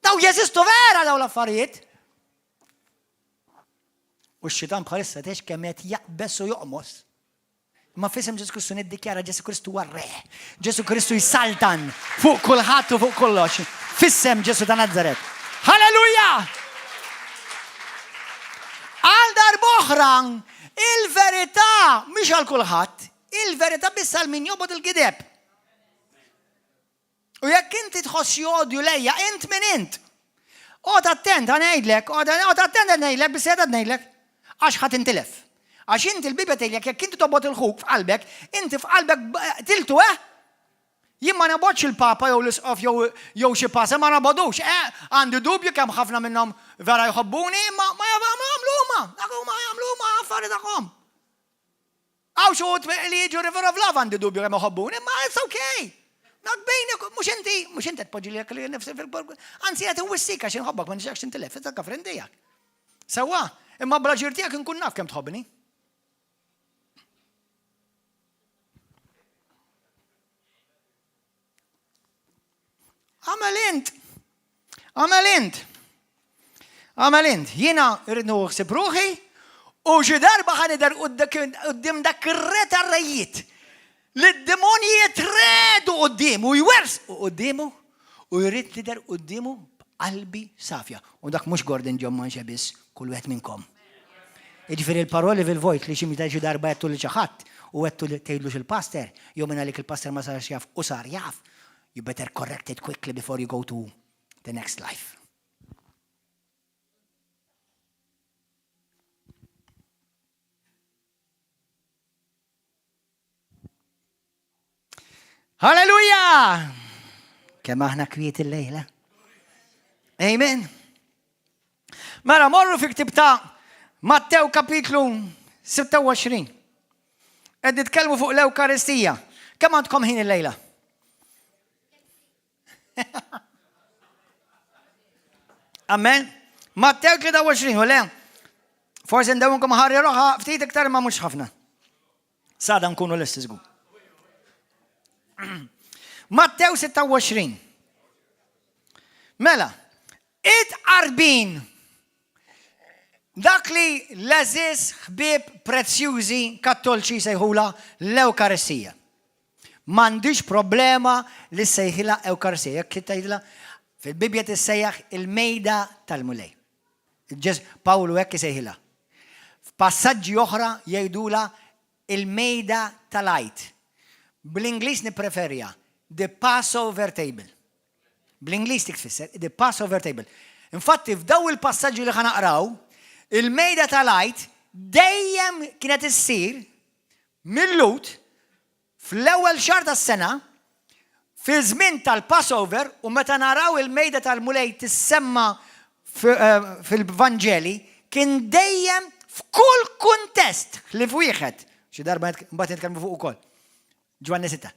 Daw jeżistu vera daw l-affarijiet. U x-xitan bħalissa tex kemet jaqbess u joqmos. Ma fisem Ġesu Kristu niddikjara Ġesu Kristu warre. Ġesu Kristu jisaltan fuq kulħadd u fuq kollox. Fissem Ġesu ta' Nazaret. Halleluja! Għal darboħra, il-verità mhix għal kulħadd, il-verità biss għal min jobod il-gideb. U jekk inti tħossi odju lejja, int min int. Od attent ngħidlek, od attent ngħidlek, biss qiegħda ngħidlek għax ħadd intilef. Għax inti l-Bibja tgħidlek jekk inti tobod il-ħuk f'qalbek, inti f'qalbek tiltu Jien ma nabodx il-papa jew l-isqof jew xi pasa ma nabodux. Għandi dubju kemm ħafna minnhom vera jħobbuni, ma jagħmlu huma. Dak huma jagħmlu huma affarijiet tagħhom. Għaw xogħod li jiġu River of Love għandi dubju kemm jħobbuni, ma it's okay. Dak bejnek mhux inti tpoġġi li nifsi fil-borg. Anzi qed iwissik għax inħobbok ma nixtieqx intilef, dak friend tiegħek. Sewwa, imma bla ġir tiegħek inkun naf kemm tħobbni. Għamel int. Jiena rrid nuħsib ruħi u xi darba ħanidher qudiem dak ir-reta r-rejjiet li d-demonji jitredu quddiem u jwersqu quddiemu u jrid tidher quddiemu b'qalbi safja. U dak mhux Gordon John Manxa biss, kull wieħed minnkom. Jiġifieri l-paroli fil-vojt li xi darba għedtu li xi ħadd u għedtu li tgħidlux il-pastor, jew minn għalik il-pastor ma sarx jaf u sar jaf. You better correct it quickly before you go to the next life. Hallelujah! Kemm aħna kwiet il-lejla. Amen. Mela morru fi ktib ta' Mattew kapitlu 26. Qed nitkellmu fuq l-Ewkaristija. Kemm għandkom ħin il-lejla? Amen. Mattew 23, u le? Forse ndewunkom ħarri roħa ftit iktar ma mhux ħafna. Sada nkunu l-istess. Mattew 26. Mela, qarbin dak li l-eżis ħbieb prezzjużi kattolċi sejħula l-Ewkaristija. M'għandix problema li sejħila Ewkaristija. Jekk tgħidilha fil-Bibja tissejjaħ il-mejda tal-Mulej. Pawlu hekk isejħilha. F'passaġġi oħra jgħidula il-mejda tal-għajt. Bl-Ingliż nippreferja the Passover table. Bl-Ingliż tikfisser the Passover table. Infatti f'daw il-passaġġi li ħanaqraw, il-mejda tal-għajt dejjem kienet issir mill-Lut fl-ewwel xahar tas-sena fi żmien tal-Passover u meta naraw il-mejda tal-mulej tissemma fil-Vangeli kien dejjem f'kull kuntest li wieħed. Xi darba mbagħad nitkellmu fuq ukoll. Ġwanni 6.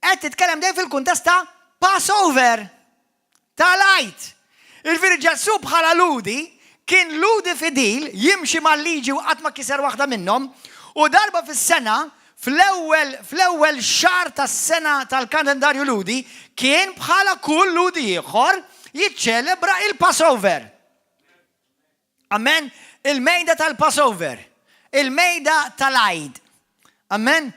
Qed titkellem dejjem fil-kuntest ta' Passover. Tal-Għid. Il-Veri Ġesu bħala ludi kien ludi fidil jimxi mal-liġi u qatt ma kiser waħda minnhom u darba fis-sena fl-ewwel xahar tas-sena tal-kalendarju ludi kien bħala kull ludi ieħor jiċċelebra il-Passover. Amen. Il-mejda tal-Passover. Il-mejda tal-Għid. Amen.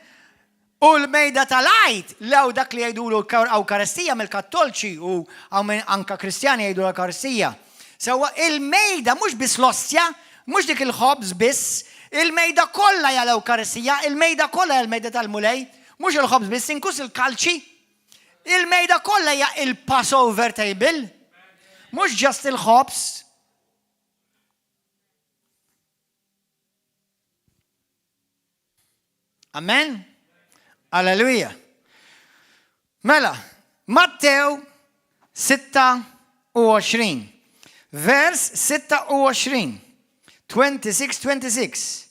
U l-mejda tal-Għid lew dak li jgħidulu Awkaristija mill-Kattolċi u anka Kristjani jgħidu l-Awkaristija. Sewa il-mejda mhux biss l-ostja, mhux dik il-ħobż biss, il-mejda kollha hija l-Awkaristija, il-mejda kollha hija l-mejda tal-mulej, mhux il-ħobż biss, inkus il-kalċi. Il-mejda kollha hija il-Passover table, mhux just il-ħobż. Amen. Alleluja. Mela, Matteo 26, vers 26. 26.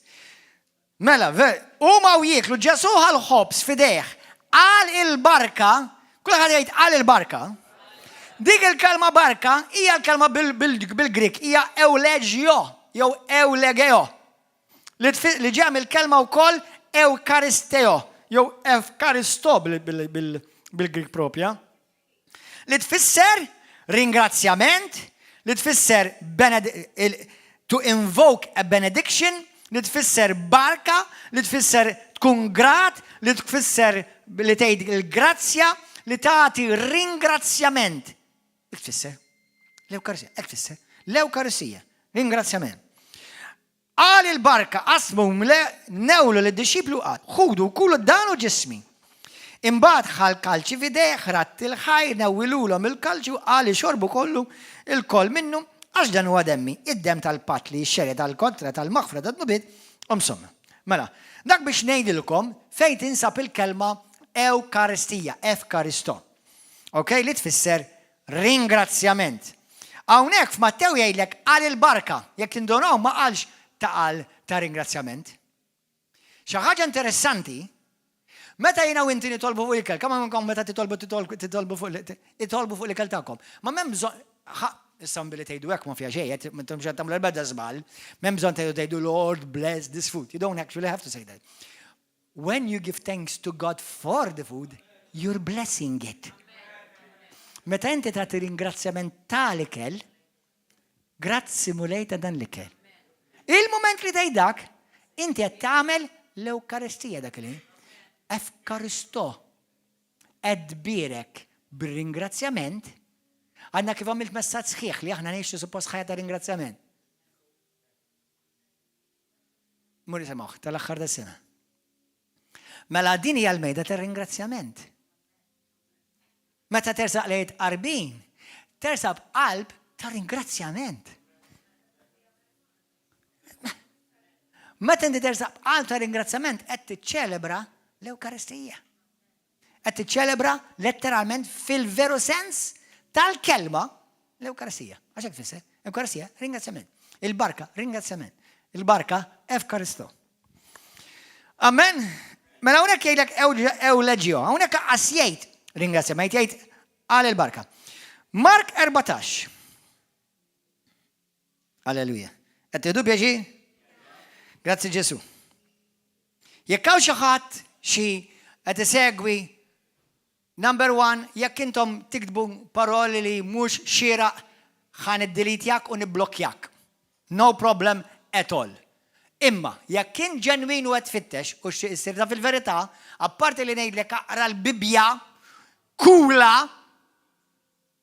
Mela, huma u jieklu Ġesu ħal-ħobs fidejh għal il-barka, kull ħadd jgħid għal il-barka. Dik il-kelma barka hija l-kelma bil-Grik hija eulegio jew eulegeo. Li ġem il-kelma wkoll Eukaristeo, jew Evkaristo bil-Grik propja. Li tfisser ringrazzjament, li tfisser to invoke a benediction, li tfisser barka, li tfisser tkun grat, li tfisser li tgħid il-grazzja, li tagħti ringrazzjament. Dik tfisser l-Ewkaristija, hekk tfisser l-Ewkaristija, ringrazzjament. Għal il-barka qasmu newlu lid-disċiplu qal, ħudu kulu danu ġismi. Imbagħad ħal-kalċi fidejh rat il-ħajr newwilulhom il-kalċi u qal xorbu kollu il-koll minnu għax dan huwa demmi, id-dem tal-patt li xxerja tal-kontra tal-maħfra tad-nubiet insomma. Mela, dak biex ngħidilkom fejn tinsab il-kelma Ewkaristija, Evkaristo. Okay, li tfisser ringrazzjament. Hawnhekk f'Mattew jgħidlek għal il-barka, jekk tindonaw ma qalx ta' ringrazzjament. Xi ħaġa interessanti, meta jiena u inti nitolbu fuq il-kel, kemm minnkom meta titolbu fuq il-kel tagħkom. Ma m'hemm bżonn issa billi tgħidu hekk ma fiha xejn, intom x'qed tagħmlu l-beda żball, m'hemm bżonn tgħidu Lord bless this food. You don't actually have to say that. When you give thanks to God for the food, you're blessing it. Meta inti tagħti ringrazzjament tal-ikel, grazzi mulej ta' dan l-ikel. Il-moment li tgħidak, inti qed tagħmel l-Ewkaristija dak li. Evkaristo qed birek bir-ringrazzjament, għandna kif għamilt messaġġ sħiħ li aħna ngħixu suppost ħajja ta' ringrazzjament. Muri semgħu tal-aħħar tas-sena. Mela din hija l-mejda tar-ringrazzjament. Meta tersaq lejn qarbin, tersab qalb ta' ringrazzjament. Meta inti tersaq qalb ta' ringrazzjament qed tiċċelebra l-Ewkaristija. Qed tiċċelebra letteralment fil-veru sens tal-kelma l-Ewkaristija. Għax hekk tfisser? Ewkaristija, ringrazzjament. Il-barka, ringrazzjament. Il-barka, Evkaristo. Amen. Mela hawnhekk jgħidlek eulegio, hawnhekk qas jgħid ringrazzjament jgħid għal il-barka. Mark 14. Alleluja. Qed tieħdu bieġi? Grazzi Ġesu. Jekk hawn xi ħadd xi qed isegwi number 1, jekk intom tiktbu paroli li mhux xieraq ħan iddelitjak u nibblokkjak. No problem at all. Imma jekk kien ġenwin u qed tfittex u xi issir ta' fil-verità, apparti li ngħidlek aqra l-Bibja kula,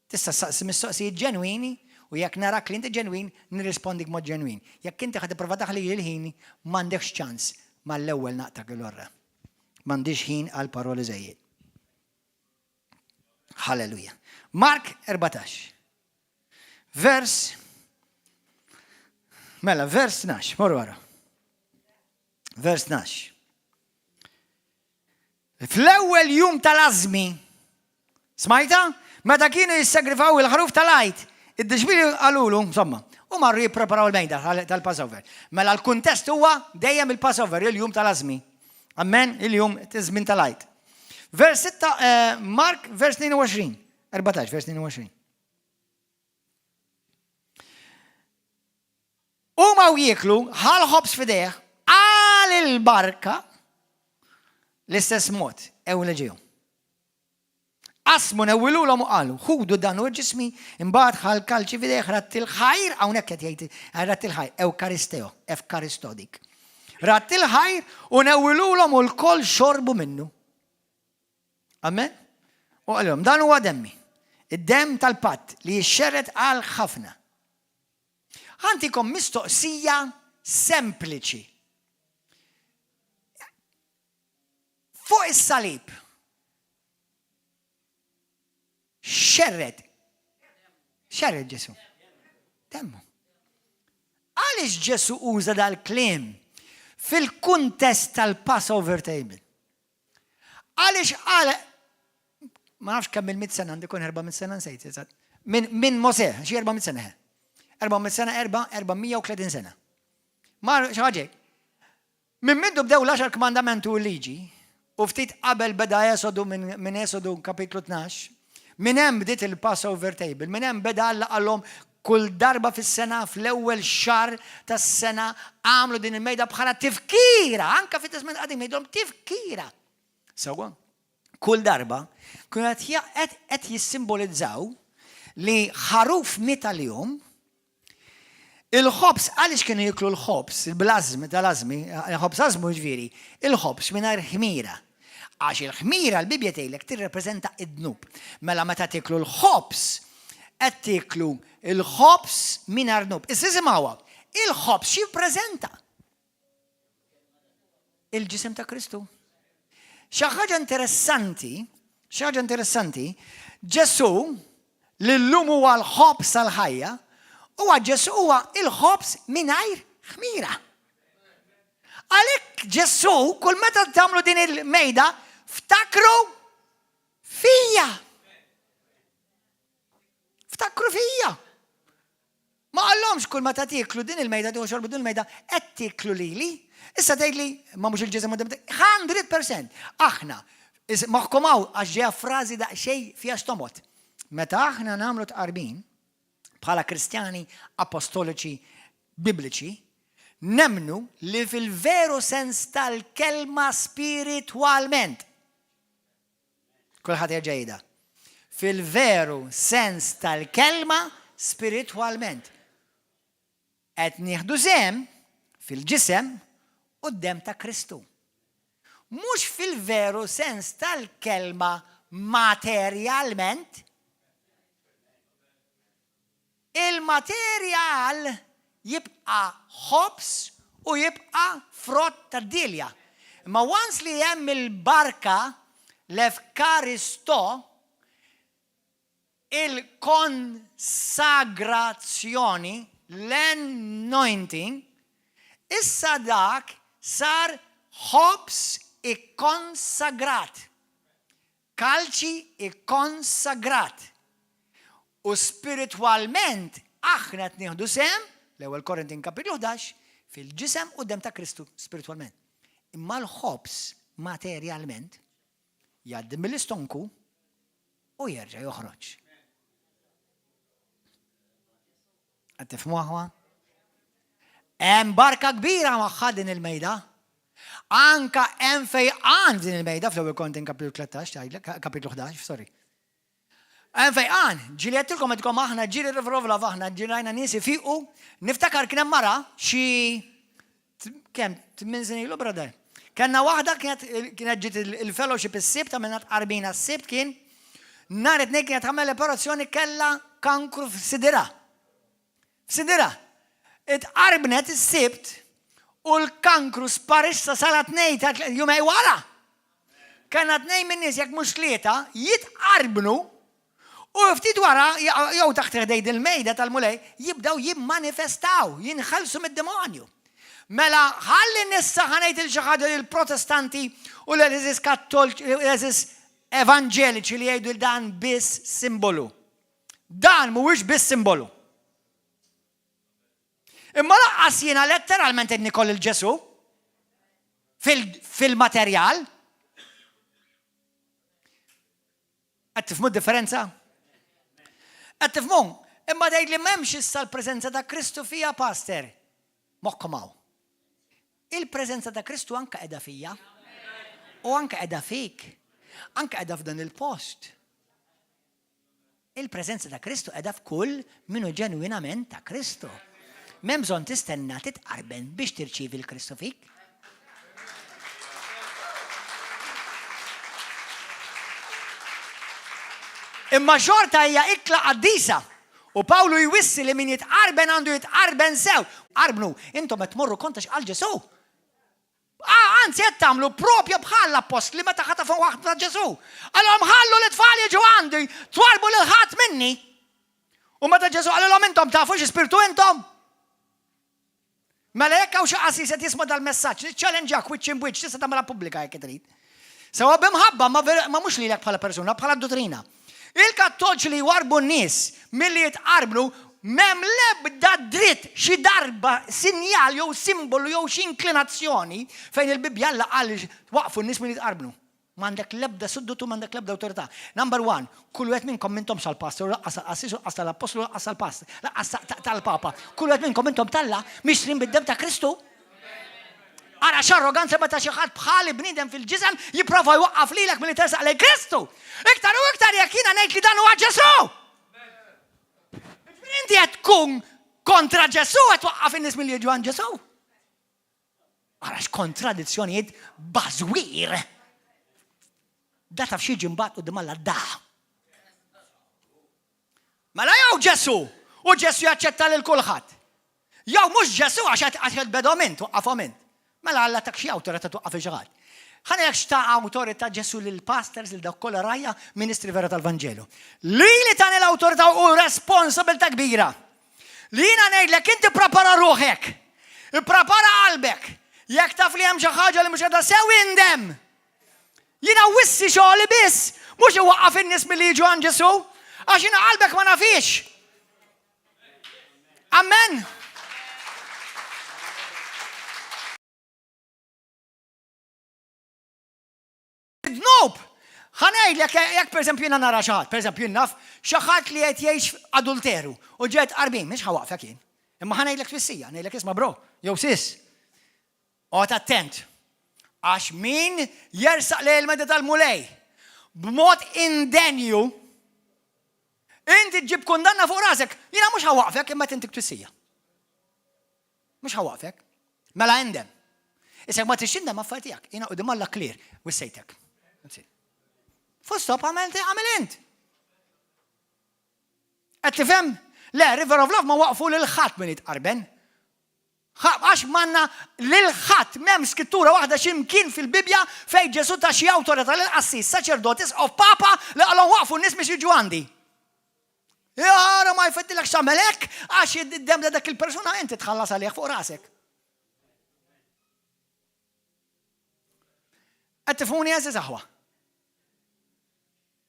tista' saqsi mistoqsijiet ġenwini u jekk narak li inti ġenwin, nirrispondi b'mod ġenwin. Jekk inti ħad tipprova taħli il-ħin, m'għandekx ċans mal-ewwel naqtak il-orra. M'għandix ħin għal paroli żejjed. Halleluja. Mark 14. Vers 12, mor wara. Vers 12. Fl-ewwel jum tal-azmi Smajta? Meta kienu jissagrifaw il-ħaruf tal-għajt, id-dixbili għalulu, insomma, u marru jippreparaw il-mejda tal-Passover. Mela l-kuntest huwa dejjem il-Passover, il-jum tal-azmi. Amen, il-jum t-żmien tal-għajt. Vers 6, Mark, vers 22. 14, vers 22. U ma u jieklu, ħal-ħobs fideħ, għal il-barka, l-istess mod, ew leġiju. Asmu newilu l-om u għallu, ħudu dan u ġismi, imbaħt ħal-kalċi fideħ, rat-il-ħajr, għawnek għet jgħid, rat-il-ħajr, eukaristeo, efkaristodik. Rat-il-ħajr, u newilu l-om u l-koll xorbu minnu. Amen? U għallum, dan huwa demmi. Id-dem tal-patt li jixxerret għal ħafna. Ħantikom mistoqsija sempliċi. Fuq is-salib. Xerret Ġesu. Demmu. Għaliex Ġesu uża dal-kliem fil-kuntest tal-Passover table? Għaliex ma nafx kemm il-100 sena, għandikun 400 sena nsejt. Min Mose, xi 400 sena. 400 sena, 430 sena. Mar xaġek. Min middu bdew l-10 kmandamentu u liġi, u ftit qabel beda Esodu minn Esodu kapitlu 12, minn hemm bdiet il-Passover table, minn hemm beda għallhom kull darba fis-sena fl-ewwel xahar tas-sena għamlu din il-mejda bħala tifkira, anke fit-Testament qadim jgħidhom tifkira. Sewwa, kull darba kienu qed jissimbolizzaw li ħaruf tal-jum il-ħobs, għaliex kienu jiklu l-ħobs, il-blazmi tal-azmi, il-ħobs azmu ġviri, il-ħobs mingħajr ħmira. Għax il-ħmira l-Bibja tgħidlek tirrepreżenta id-dnub. Mela meta tiklu l-ħobs, qed tiklu il-ħobs mingħajr dnub. Issa isimgħuha, il-ħobs jippreżenta il-ġisem ta' Kristu. Xi ħaġa interessanti, Ġesu li llum huwa l-ħobs tal-ħajja, huwa Ġesu huwa il-ħobs mingħajr ħmira. Għalhekk Ġesu kull meta tagħmlu din il-mejda ftakru fija. Ftakru fija. Ma qallhomx kull meta tiklu din il-mejda din xorbu din il-mejda qed tiklu lili. Issa tgħidli ma mhux il-ġisem 100%. Aħna maħkomaw għax ġeha frażi daqsxejn fiha xtomot. Meta aħna nagħmlu tqarbin bħala Kristjani apostoliċi bibliċi, nemnu li fil-veru sens tal-kelma spiritualment. Kulħadd jerġa' jgħidha. Fil-veru sens tal-kelma spiritualment. Qed nieħdu sehem fil-ġisem quddiem ta' Kristu. Mhux fil-veru sens tal-kelma materjalment. Il-materjal jibqa' ħobs u jibqa' frott ta' dilja. Ma once li hemm il-barka l-efkaristo, il-konsagrazzjoni, l-anointing, issa dak sar ħobs ikkonsagrat. Kalċi ikkonsagrat. U spiritualment aħna qed nieħdu sehem l-ewwel Korintin kapitlu 11 fil-ġisem quddiem ta' Kristu spiritualment. Imma l-ħobs materjalment jgħaddi mill-istonku u jerġa' joħroġ. Qed tifhmuha? Hemm barka kbira magħha din il-mejda. Anka hemm fejqan din il-mejda fl-ewwel Korintin kapitlu 13, kapitlu 11, sorry. Fejqan, ġili għattilkom għedkom aħna, ġili rivrovla aħna, ġirajna nisi fiqu, niftakar kienem mara xi, kem, 8 snin ilu, brother. Kanna wahda kienet ġit il-fellowship is-sibt, għamilna tqarbina s-sibt kien, nhar it-tnejn kienet għamel operazzjoni kella kankru f'sidira. F'sidira. Itqarbnet is-sibt u l-kankru sparix sa sala 2 jumej wara. Kanna 2 minn nies jekk mhux 3 jitqarbnu. U ftit wara, jew taħt ħdejn il-mejda tal-mulej, jibdaw jimmanifestaw, jinħallsu mid-demonju. Mela ħalli nissa ħanejt il-xi ħaġa lill-Protestanti u l-eżis Kattoliċi, l-eżis evangeliċi li jgħidu dan biss simbolu. Dan mhuwiex biss simbolu. Imma laqqas jiena letteralment qed nikoll il-Ġesu fil-materjal. Qed tifhmu d-differenza? Qed tifhmu? Imma dejt li m'hemmx issa l-preżenza ta' Kristu fija pastor. Moħħkom hawn. Il-preżenza ta' Kristu anke qiegħda fija. U anke qiegħda fik. Anke qiegħda f'dan il-post. Il-preżenza ta' Kristu qiegħda f'kull minnu ġenwinament ta' Kristu. M'hemm bżonn tistenna titqarben biex tirċievi l-Kristu fik. Imma xorta hija ikla qaddisa. U Pawlu jwissi li min jitqarben għandu jitqarben sew. Qarbnu, intom qed tmorru kontra x'qal Ġesu. Anzi qed tagħmlu propju bħal l-apostli meta ħatafu waħd ta' Ġesu. Għalhom ħallu l-itfal jiġu għandi, twarbu lil ħadd minni. U meta Ġesu qalilhom intom tafu x'ispirtu intom. Mela jekk hawn xi qasis qed jisma' dal-messaġġ, niċċallenġjak wiċċ in wiċċ tista' tagħmilha pubblika jekk trid. Sewa b'imħabba ma mhux lilek bħala persuna, bħala dottrina. Il-kattolċi li jwarbu n-nies milli jitqarblu m'hemm l-ebda dritt xi darba sinjal jew simbolu jew xi inklinazzjoni fejn il-Bibja qal waqfu n-nies milli jitqarblu. M'għandek l-ebda suddutu m'għandek l-ebda awtorità. Number 1, kull wieħed minnkom intom sal-pastor, laqqas tal-qassisu, laqqas tal-apostolu, laqqas tal-pastor, laqqas tal-papa. Kull wieħed minnkom intom talla mixtrin bid-dem ta' Kristu. Ara x'arroganza meta xi ħadd bħali bniedem fil-ġisem jipprova jwaqqaf lilek milli tersaq lejn Kristu. Iktar u iktar jekk jiena ngħid li dan huwa Ġesu. Inti qed tkun kontra Ġesu qed twaqqaf in-nies milli jiġu għand Ġesu. Ara x'kontradizzjonijiet bażwir. Da taf xi ġimbat quddiem Alla da. Mela jew Ġesu u Ġesu jaċċetta lil kulħadd. Jew mhux Ġesu għax qed bedhom waqqafhom int. Mela Alla tak xi awtorità twaqqaf xi ħadd. Ħanejk x'ta' awtorità Ġesu lil pastors lil dawk kollha rajja ministri vera tal-Vanġelu. Li tani l-awtorità u responsabilità kbira. Li jiena ngħidlek inti prepara ruħek. Ipprepara qalbek. Jekk taf li hemm xi ħaġa li mhux qiegħda sew indem. Jiena wissi xogħli biss, mhux iwaqqaf in-nies milli jiġu għand Ġesu, għax jiena qalbek ma nafix. Amen. Nope. Ħanejdlek jekk pereżempju jiena nara xi ħadd, pereżempju naf xi ħadd li qed jgħix adulteru u ġiet qarbin, mhix ħawaqfek jien. Imma ħanejdlek twissija, ngħidlek isma' bro, jew sis. Qgħod attent. Għax min jersaq lejn il-meda tal-mulej b'mod indenju, inti tġib kundanna fuq rasek, jiena mhux ħawaqfek imma tintik twissija. Mhux ħawaqfek. Mela indem. Issa ma tixindem affarijiet tiegħek, jiena qudiem Alla clear, wissejtek. Fustop għamel int. Qed tifhem? Le, River of Love ma waqfu lil ħadd min jitqarben. Għax manna lil ħadd m'hemm skrittura waħda x'imkien fil-Bibja fejn Ġesu ta' xi awtorità lil qassis saċerdotis of papa li qalhom waqfu n-nies biex jiġu għandi. Jara ma jfeddilek x'tagħmel hekk għax jiddem dak il-persuna inti tħallas għalih fuq rasek. Qed tifhmuni eżiż aħwa.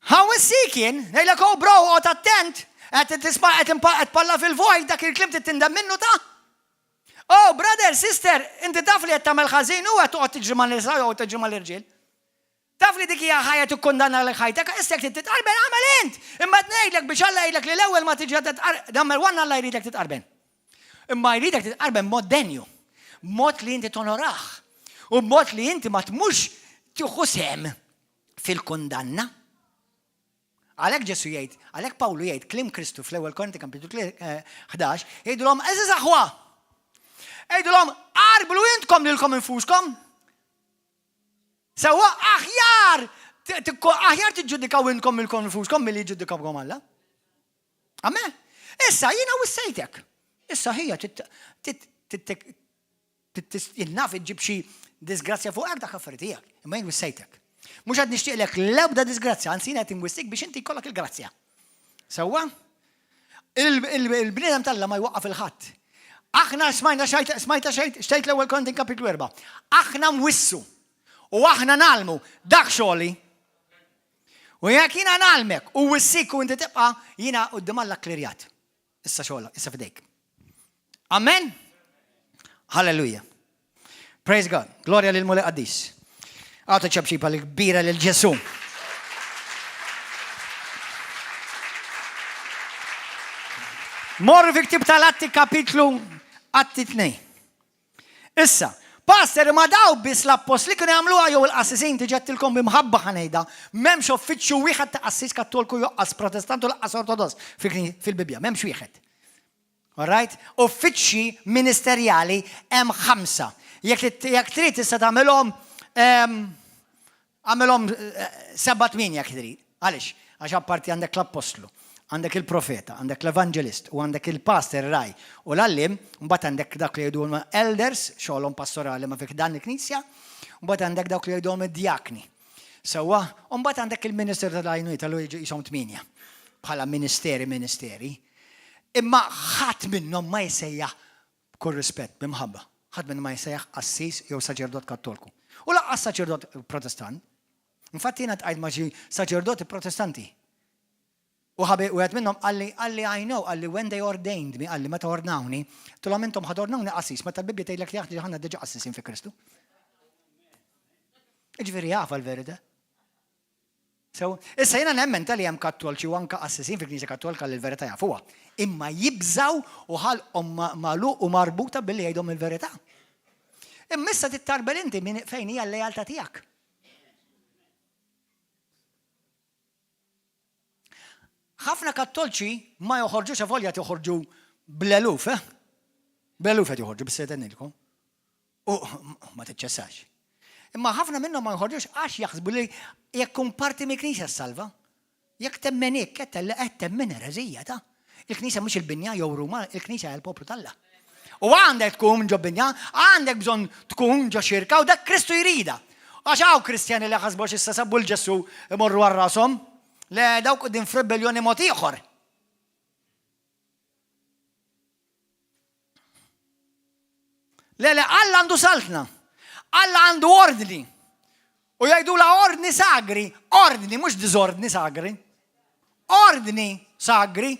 How is seeking? Ngħidlek bro, qgħod attent, qed tpalla fil-vojt dak il-klim tindem minnu ta'. Oh, brother, sister, inti taf li qed tagħmel ħażin u qed toqgħod tiġri mal-nisa jew tiġri mal-irġiel. Taf li dik hija ħajja tikkundanna lil ħajtek, issa jekk titqarben għamel int. Imma ngħidlek biex Alla jgħidlek li l-ewwel ma tiġi number 1 Alla jridek titqarben. Imma jridek titqarben mod denju, mod li inti tonorah u mod li inti ma tmux tieħu sehem fil-kundanna. Għalhekk Ġesu jgħid, għalhekk Pawlu jgħid klim Kristu fl-ewwel Korinti kapitlu 11, jgħidulhom eżiż aħwa. Jgħidulhom qarblu intkom lilkom infuskom. Sewwa aħjar tiġġudikaw intkom lilkom infuskom milli jġudikawkom Alla. Amen. Issa jiena wissejtek. Issa hija innaf iġġib xi disgrazzja fuq dak affarijiet tiegħek, imma jien wissejtek. Mhux qed nixtieqlek l-ebda disgrazzja, anzi qed inwissik biex inti jkollok il-grazzja. Sewwa? Il-bniedem talla ma jwaqqaf il-ħadd. Aħna smajta xejn l-ewwel Korinti kapitlu 4. Aħna mwissu u aħna nagħlmu dak xogħli. U jekk jiena nagħlmek u wissik u inti tibqa' jiena quddiem Alla klirjat. Issa xogħla, issa f'idejk. Amen? Halleluja. Praise God. Gloria lil Mulej Qaddis. Għata ċabxiba l-kbira lil Ġesu. Morru fi ktib tal-Atti kapitlu Atti 2. Issa, pastor ma daw biss l-apostli kienu jagħmluha jew il-qassisin tiġettilkom bimħabba ħanejda, m'hemmx uffiċċju wieħed ta' qassis Kattoliku joqqas Protestant u laqqas Ortodoss fil-Bibja, m'hemmx wieħed. All right? Uffiċċji ministerjali hemm 5. Jekk trid tista' tagħmelhom għamilhom 7-8 jekk trid. Għaliex? Għax apparti għandek l-apostlu, għandek il-profeta, għandek l-evangelist u għandek il-pastor raj u l-allim, mbagħad għandek dak li jgħidulhom elders, xogħolhom pastorali ma fik dan il-knisja, mbagħad għandek dawk li jgħidulhom id-djakni. Sewwa, u mbagħad għandek il-minister tal-għajnuniet tal jisom 8 bħala ministeri. Imma ħadd minnhom ma jsejjaħ b'kull rispett bimħabba. Ħadd minnhom ma jsejjaħ qassis jew saċerdot Kattoliku. U laqqas saċerdot Protestant. Infatti jiena tqajt ma' xi saċerdoti Protestanti. U għed minnom għalli I know, għalli when they ordained me, għalli meta ordnawni, tulhom intom ħad ordnawni qassis, meta l-Bibja tgħidlek li aħna ħanna diġà qassisin fi Kristu. Iġifieri jafa l-verità. Issa jiena nemmen li hemm Kattolċi u anke qassisin fil-Knisja Kattolika li l-verità jafuha. Imma jibżaw u ħalqhom magħluq u marbuta billi jgħidhom il-verità. Imma issa tittarbel inti fejn hija l-lejaltà tiegħek. ħafna Kattolċi ma joħorġux avolja joħorġu bl-eluf, bl-eluf qed joħorġu bis-sedenilkom. U ma tiċċessax. Imma ħafna minnhom ma joħorġux għax jaħsbu li jekk kun parti mill-Knisja s-salva. Jekk temmen hekk qed temmen ereżija ta'. Il-Knisja mhux il-binja jew Ruma, il-Knisja hija l-poplu tal-Alla. U għandek tkun ġo binja, għandek bżonn tkun ġo xirka u dak Kristu jrida. Għax hawn Kristjani li ħasbux issa sabbu l-Ġesu imorru għal rashom. Le dawk din f'rebellioni mod ieħor. Le Alla għandu saltna. Alla għandu ordni. U jgħidula ordni sagri. Ordni, mhux diżordni sagri. Ordni sagri.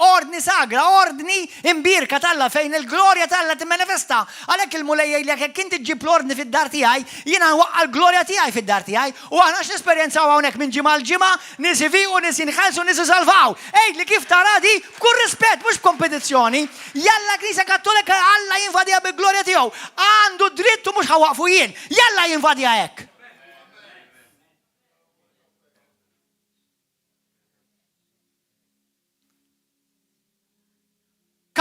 Ordni sagra, ordni imbirka talla fejn il-glorja talla timmanifesta. Għalhekk il-Mulej jgħidlek jekk inti ġġib l-ordni fid-dar tiegħi, jiena nwaqqa l-glorja tiegħi fid-dar tiegħi u aħna x'nesperjenzaw hawnhekk minn ġimgħa l-ġimgħa nies ifiqu, nies inħallsu, nies isalvaw. Ejdli kif tara di b'kull rispett mhux b'kompetizzjoni. Jalla Knisja Kattolika Alla jinvadiha bil-glorja tiegħu. Għandu dritt u mhux ħawaqfu jien. Jalla jinvadiha hekk.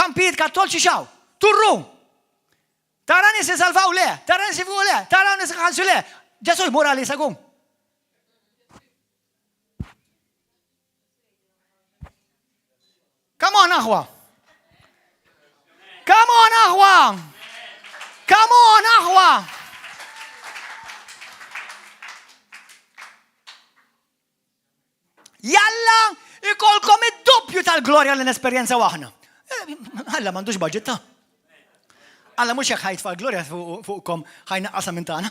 Kampijiet Kattolċi xaw, turru. Tara nies isalvaw le, tara nies ifiqu le, tara nies iħallsu le. Ġesu jmur għalli sagum. Come on, aħwa. Come on, aħwa. Come on, aħwa. Jalla ikolkom id-doppju tal-glorja li nesperjenza waħna. Alla m'għandux budget ta'. Alla mhux jekk ħajtfa' l-glorja fuqkom ħajnaqqasha minn tagħna.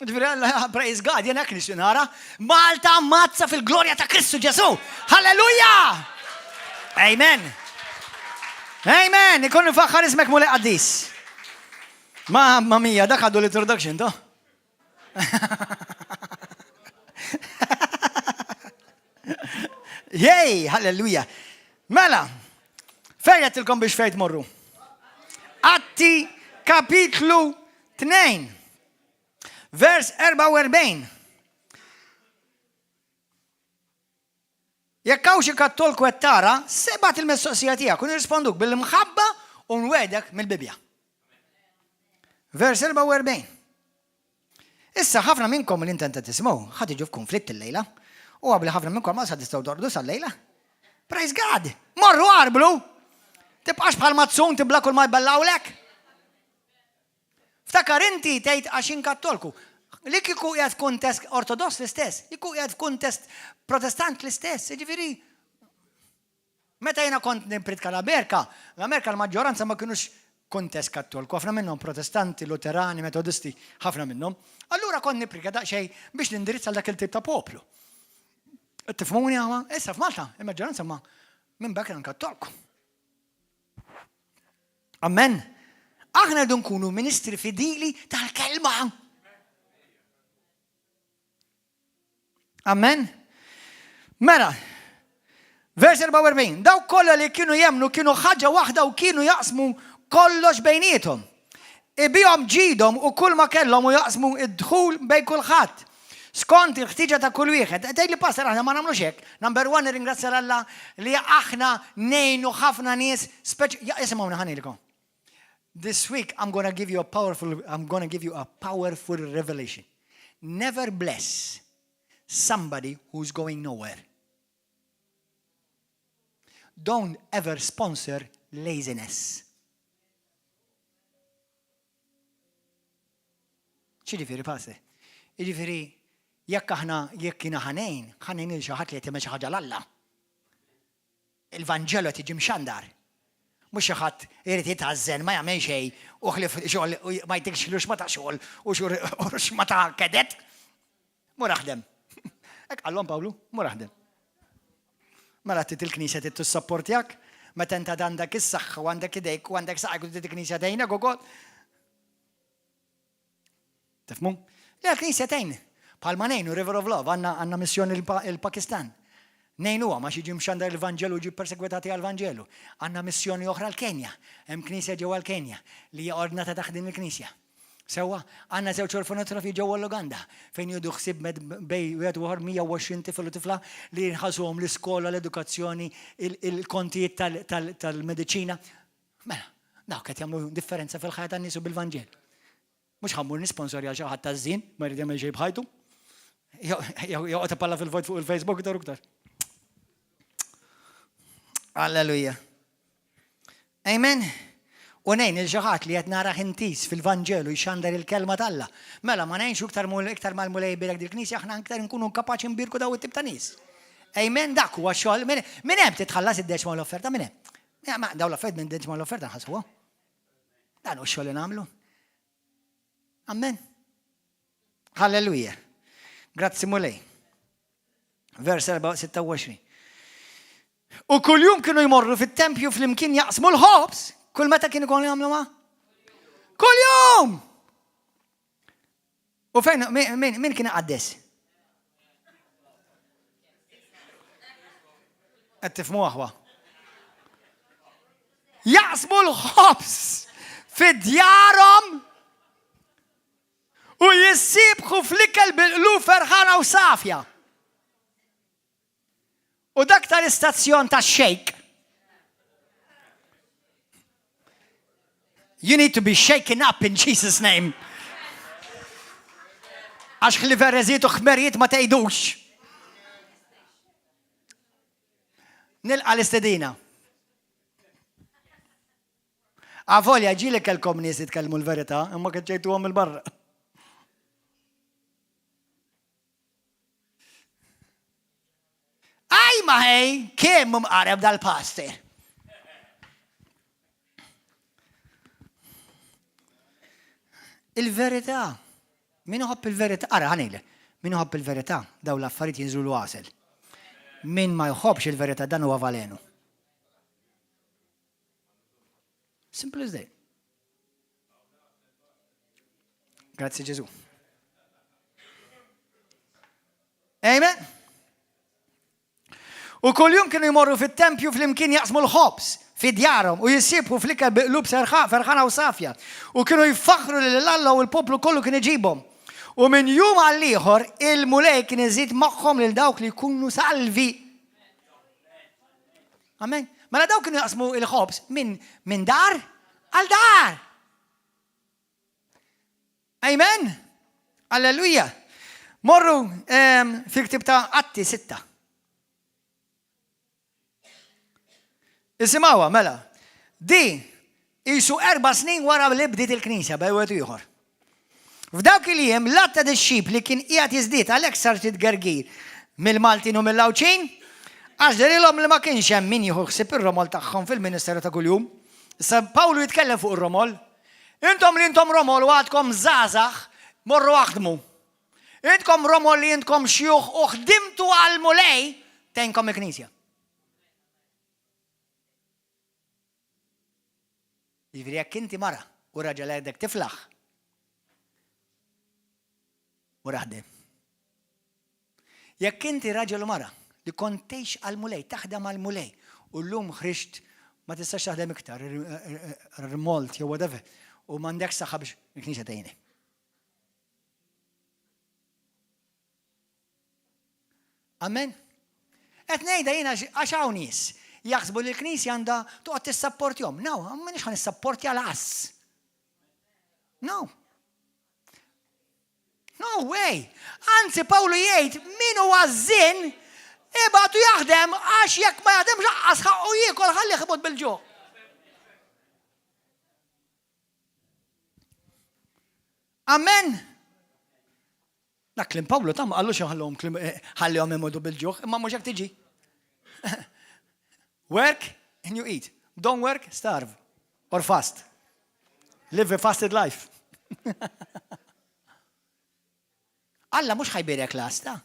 Ġifieri Alla praise God, jien hekk nixtieq nara. Malta mazza fil-glorja ta' Kristu Ġesu. Halleluja! Amen. Amen. Ikun nifaħħar ismek Mulej Qaddis. Mamma mia, dak għadu l-introduction to. Jej, halleluja. Mela, fejn għattilkom biex fejn tmorru? Atti kapitlu 2, vers 44. Jekk hawn xi Kattolku qed tara, sebat il-mistoqsija tiegħek u nirrisponduk bil-mħabba u nwedek mill-Bibja. Vers 44. Issa ħafna minnkom li intenta tisimgħu ħadd iġu f'konflitt illejla u qabel ħafna minnkom ma sa tistgħu tordu sal-lejla. Praise God! Morru qarblu! Tibqax bħal mazzun tibla kull ma jballawlek. Ftakar inti tgħid għax in Kattolku. Li kieku qiegħed f'kuntest Ortodoss l-istess, kieku qiegħed f'kuntest Protestant l-istess, jiġifieri. Meta jiena kont nipritka l-Amerika l-maġġoranza ma kienux kuntest Kattolku, ħafna minnhom Protestanti, Luterani, Metodisti, ħafna minnhom. Allura kont niprika daqsxejn biex nindirizza dak il-tip ta' poplu. Tifmuni għama? Issa f'Malta, il-maġġoranza ma minn background kattoliku. Amen. Aħna rridu nkunu ministri fidili tal-kelma. Amen. Mela, vers 44, daw kollha li kienu jemnu kienu ħaġa waħda u kienu jaqsmu kollox bejnietom. Ibihom ġidhom u kull ma kellhom u jaqsmu id-dħul bejn kulħadd. Skont il-ħtiġa ta' kull wieħed. Tgħidli pastor aħna ma nagħmlux hekk. Number 1 nirringrazzja Alla li aħna ngħinu ħafna nies isimgħuna ħanilkom. This week I'm going to give you a powerful revelation. Never bless somebody who's going nowhere. Don't ever sponsor laziness. ċiġifieri pastor? Jiġifieri jekk kiena ħanejn il xi ħadd li qed jagħmel xi ħaġa l-Alla. Il-Vanġelu tiġi mxandar. Mhux xi ħadd irid jitgħażżen ma jagħmel xejn u ħlif xogħol ma jtikx xlux ma ta' xogħol u xma ta' kedet. Mur aħdem. Hekk qallhom Pawlu, mur aħdem. Mela tit il-Knisja trid tissapportjak, meta int għandek is-saħħa u għandek idejk u għandek saqajk u il-Knisja tgħinek ukoll. Tifhmu? Le l-Knisja tgħin. Bħalma ngħinu River of Love għandna missjoni il-Pakistan. Ngħinuha ma xi mxandar il-Vanġelu u ġi persegwitati għall-Vanġelu. Għandna missjoni oħra l-Kenja. Hemm knisja ġewwa l-Kenja li hija ordnata taħdem il-Knisja. Sewwa għandna żewġ orfanotrofi ġewwa l-Uganda fejn jieħdu ħsieb bej wieħed u 120 tifel u tifla li jinħassuhom l-iskola, l-edukazzjoni, il-kontijiet tal-mediċina. Mela, dawk qed jagħmlu differenza fil-ħajja tan-nies u bil-Vanġel. Mhux ħammur nisponsorja xi ħadd taż-żien ma jrid jagħmel xejn bħajtu. Jew qed ipalla fil-vojt fuq il-Facebook iktar u iktar. Alleluja. Amen. U ngħin il-ġaħat li qed nara ħintis fil-Vanġelu jxandar il-kelma tal-Alla. Mela ma ngħinx iktar mal-mulej bilek dil-Knisja aħna iktar nkunu kapaċi nbirku daw it-tip ta' nies. Amen, dak huwa xogħol. Min hemm titħallas id-deċma l-offerta minn hemm. Daw l-affarijiet minn deċma l-offerta nħassuha. Dan hu x-xogħol li nagħmlu. Amen. Halleluja. Grazzi mulej. Vers 26. U kuljum kienu jmorru fit-tempju fl-imkien jaqsmu l-ħobs. Kull meta kienu kon jagħmlu ma? Kuljum! U fejn min kien iqaddes? Qed tifhmu aħwa. Jaqsmu l-ħobs fid-djarhom u jissibħu fl-ikel bil-qlub ferħana u safja. U dak tal-istazzjon tax-xejk. You need to be shaken up in Jesus' name. Għax ħliver reżitu ħmerijiet ma tgħidux. Nilqa' l-istedina. Għavolja ġieli kellkom nies jitkellmu l-verità, imma kien ġejtuhom il-barra. Aj ma ħej, kemm mqareb dal-pastor. Il-verità. Min uħobb il-verità? Ara ħanile. Min uħobb il-verità? Daw l-affarijiet jinżlu l-wasel. Min ma jħobbx il-verità dan huwa valenu. Simple as that. Grazzi Ġesu. Amen. U kuljum kienu jmorru fit-tempju fl-imkien jaqsmu l-ħobs fid-djarhom u jissibħu fl-ikel biqlub ferħana u safja. U kienu jfaħru lill-Alla u l-poplu kollu kien iġibhom. U minn jum għal ieħor il-mulej kien iżid magħhom lil dawk li jkunu salvi. Amen. Mela dawk kienu jaqsmu l-ħobs minn dar għal dar. Amen. Alleluja. Morru fil-ktib ta' Atti 6. Isimawa, mela, di jisu 4 snin wara li bdiet il-Knisja bejwet ieħor. F'dawk il-jiem l-atta d-xib li kien qiegħed jiżdied għalhekk sar titgergir mill-Maltin u mill-Lawċin, għax darilhom li ma kienx hemm min jieħu ħsieb ir-romol tagħhom fil-Ministeru ta' kuljum. Issa Pawlu jitkellem fuq ir-romol. Intom li intom romol u għadkom żgħażagħ morru aħdmu. Intkom romol li intkom xjuħ u ħdimtu għal mulej Tejnkom il-Knisja. Jiġifieri jekk inti mara u raġel għedek tiflaħ u raħdem. Jekk inti raġel u mara li kontejx għal-mulej, taħdem għal-mulej u llum ħriġt ma tistax taħdem iktar, remolt jew whatever, u m'għandekx saħħa biex il-Knisja tgħinek. Amen? Qed ngħidha jiena għax hawn nies jaħsbu li l-Knisja għandha toqgħod tissapportihom. No, m'għandniex ħanissapporti għal qass. No. No way. Anzi Pawlu jgħid min huwa żinn ibatu jaħdem għax jekk ma jaħdemx aqqas ħaqqu jiekol ħalli ħibod bil-ġuħ. Amen. Dak klim Pawlu tam qallux ħallihom imudu bil-ġuħ, imma mhux hekk tiġi. Work and you eat. Don't work, starve or fast. Live a fasted life. Alla mhux ħajbirek lasta.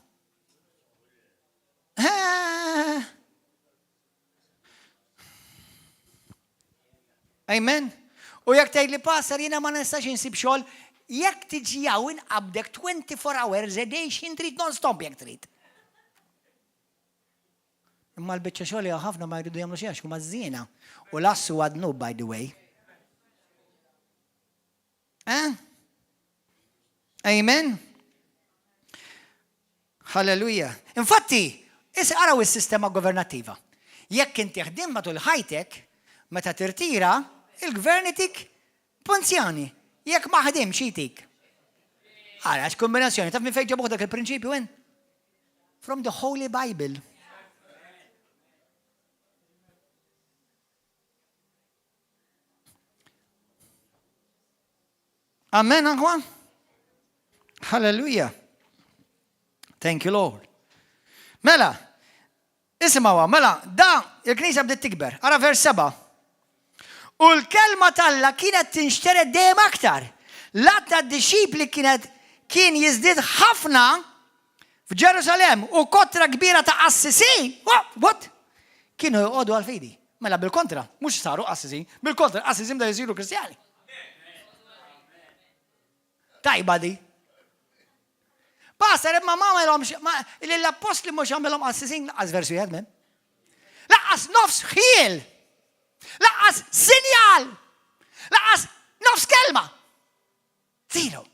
Amen. U jekk tgħidli passer jiena ma nistax insib xogħol, jekk tiġi hawn inqabdek 24 hours a day x'in trid non-stop jekk trid. Imma l-biċċa xogħol ħafna ma jridu jagħmlu xi għax huma żiena u lassu għadnu by the way. Amen. Halleluja. Infatti, araw is-sistema governattiva. Jekk inti ħdim matul ħajtek, meta tirtira, il-gvern itik punzjoni. Jekk ma ħdimx itik. Ara, x'kombinazzjoni, taf min fejn ġabuh dak il-prinċipju hemm? From the Holy Bible. Amen, aħwa? Halleluja. Thank you, Lord. Mela, isimawa, mela, da il-Knisja bdiet tikber. Ara vers 7. U l-kelma talla kienet tinxtered dejjem aktar. L-att tad-dixxipli kien jiżdied ħafna f'Ġerusalem u kotra kbira ta' qassisin. What? Kienu jqogħdu għal-fidi. Mela bil-kontra, mhux saru qassisin, bil-kontra qassisin da jsiru Kristjani. Tajba di. Passer imma ma għamilhomx l-apostli mhux għamilhom qassisin laqas versu jgħid men. Laqas nofs ħiel. Laqas sinjal. Laqas nofs kelma. Zero.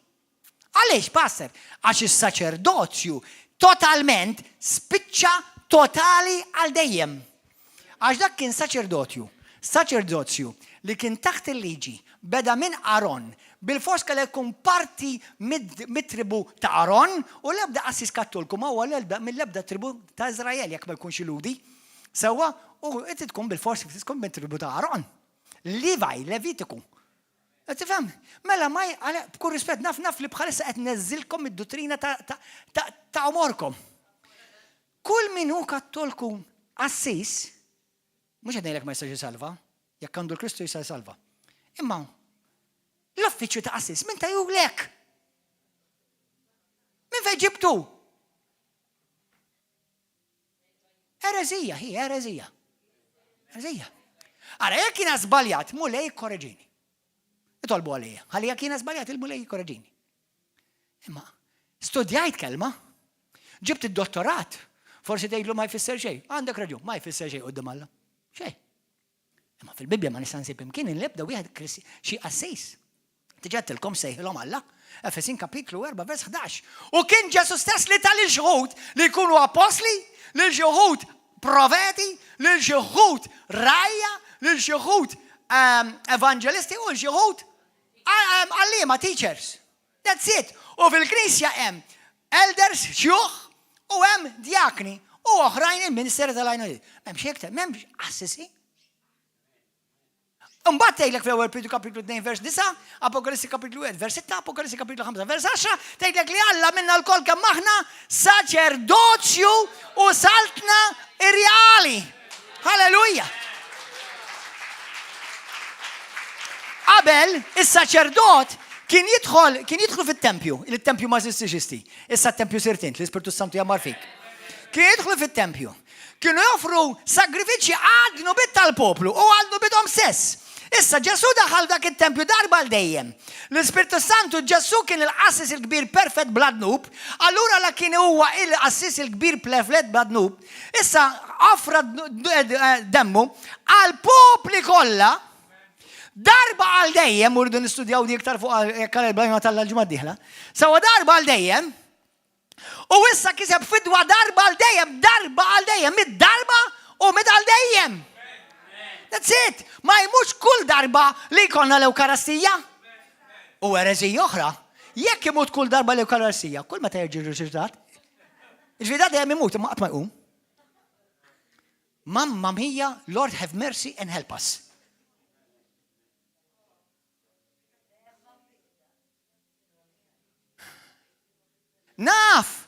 Għaliex, passer? Għax is-saċerdozju totalment spiċċa totali għal dejjem. Għax dak kien saċerdozju li kien taħt il-liġi beda minn Aron bil-fors kellha jkun parti mit-tribu ta' Aron u l-ebda qassis kattolku ma huwa mill-ebda tribu ta' Iżrael jekk ma jkunx iludi. Sewwa u inti tkun bil-fors tkun mit-tribu ta' Aron. Levitiku. Tifhem? Mela ma b'kull rispett naf li bħalissa qed neżilkom id-dottrina ta' omorkom. Kull min hu kattolku assis mhux qed ngħidlek ma jistax jisalva, jekk għandu l-Kristu jista' jsalva. Imma l-uffiċċju ta' assis min tajulek. Min fejn ġibtu? Erezija. Ara jekk jiena żbaljat, mulej korreġini. Itolbu għalija. Ħalli jekk jiena żbaljat il-mulej korreġini. Imma studjajt kelma, ġibt id-dottorat, forsi tgħidlu ma jfisser xejn. Għandek raġun, ma jfisser xejn quddiem Alla. Xejn. Imma fil-Bibja ma nista' nsib imkien inlebda wieħed xi assis. Tiġattilkom sejħilhom Alla. Efesin kapitlu 4 vers 11. U kien Ġesu stess li tal il-ġuħud li jkunu apostli, li l-ġuħud profeti, li l-ġuħud rajja, li l-ġuħud evangelisti u l-ġuħud għallima, teachers. That's it. U fil-Knisja hemm elders, xjuħ, u hemm diakni, u oħrajn il-Ministeru tal-Għajnuniet. M'hemmx hekk, m'hemmx assisi. Imbagħad tgħidlek fl-ewwel Petru kapitlu 2 vers 9, Apokalissi kapitlu 1 vers 6, Apokalissi kapitlu 5 vers 10, tgħidlek li Alla minna l-kol kemm aħna saċerdozju u saltna irjali. Halleluja. Qabel is-saċerdot kien jidħlu fit-tempju. Il-tempju ma żistix isti. Issa t-tempju sirtint, l-Ispirtu Santu jammar fik. Kien jidħlu fit-tempju. kienu joffru sagrifiċi għadnu bit tal-poplu u għadnu bidhom stess. Issa Ġesu daħal dak it-tempju darba l-dejjem. L-Ispirtu Santu Ġesu kien il-qassis il-kbir perfett bl-adnub, allura la kien huwa il-qassis il-kbir perfett bl-adnub, issa offra demmu għal-popli kollha darba għal dejjem, urdu nistudjaw di iktar fuq jekk il-bajma tal-ġimgħa d-dieħla. Sawa darba għal dejjem, u issa kiseb fidwa darba għal dejjem, mid-darba u mid-għal dejjem. That's it. Ma jmux kull darba li jkollna l-Ewkaristija. U erezija oħra, jekk imut kull darba l-Ewkaristija, kull meta jerġi r-riżultat, il-ġvida dejjem imut imma qatt ma jqum. Mamma mia, Lord have mercy and help us. Naf!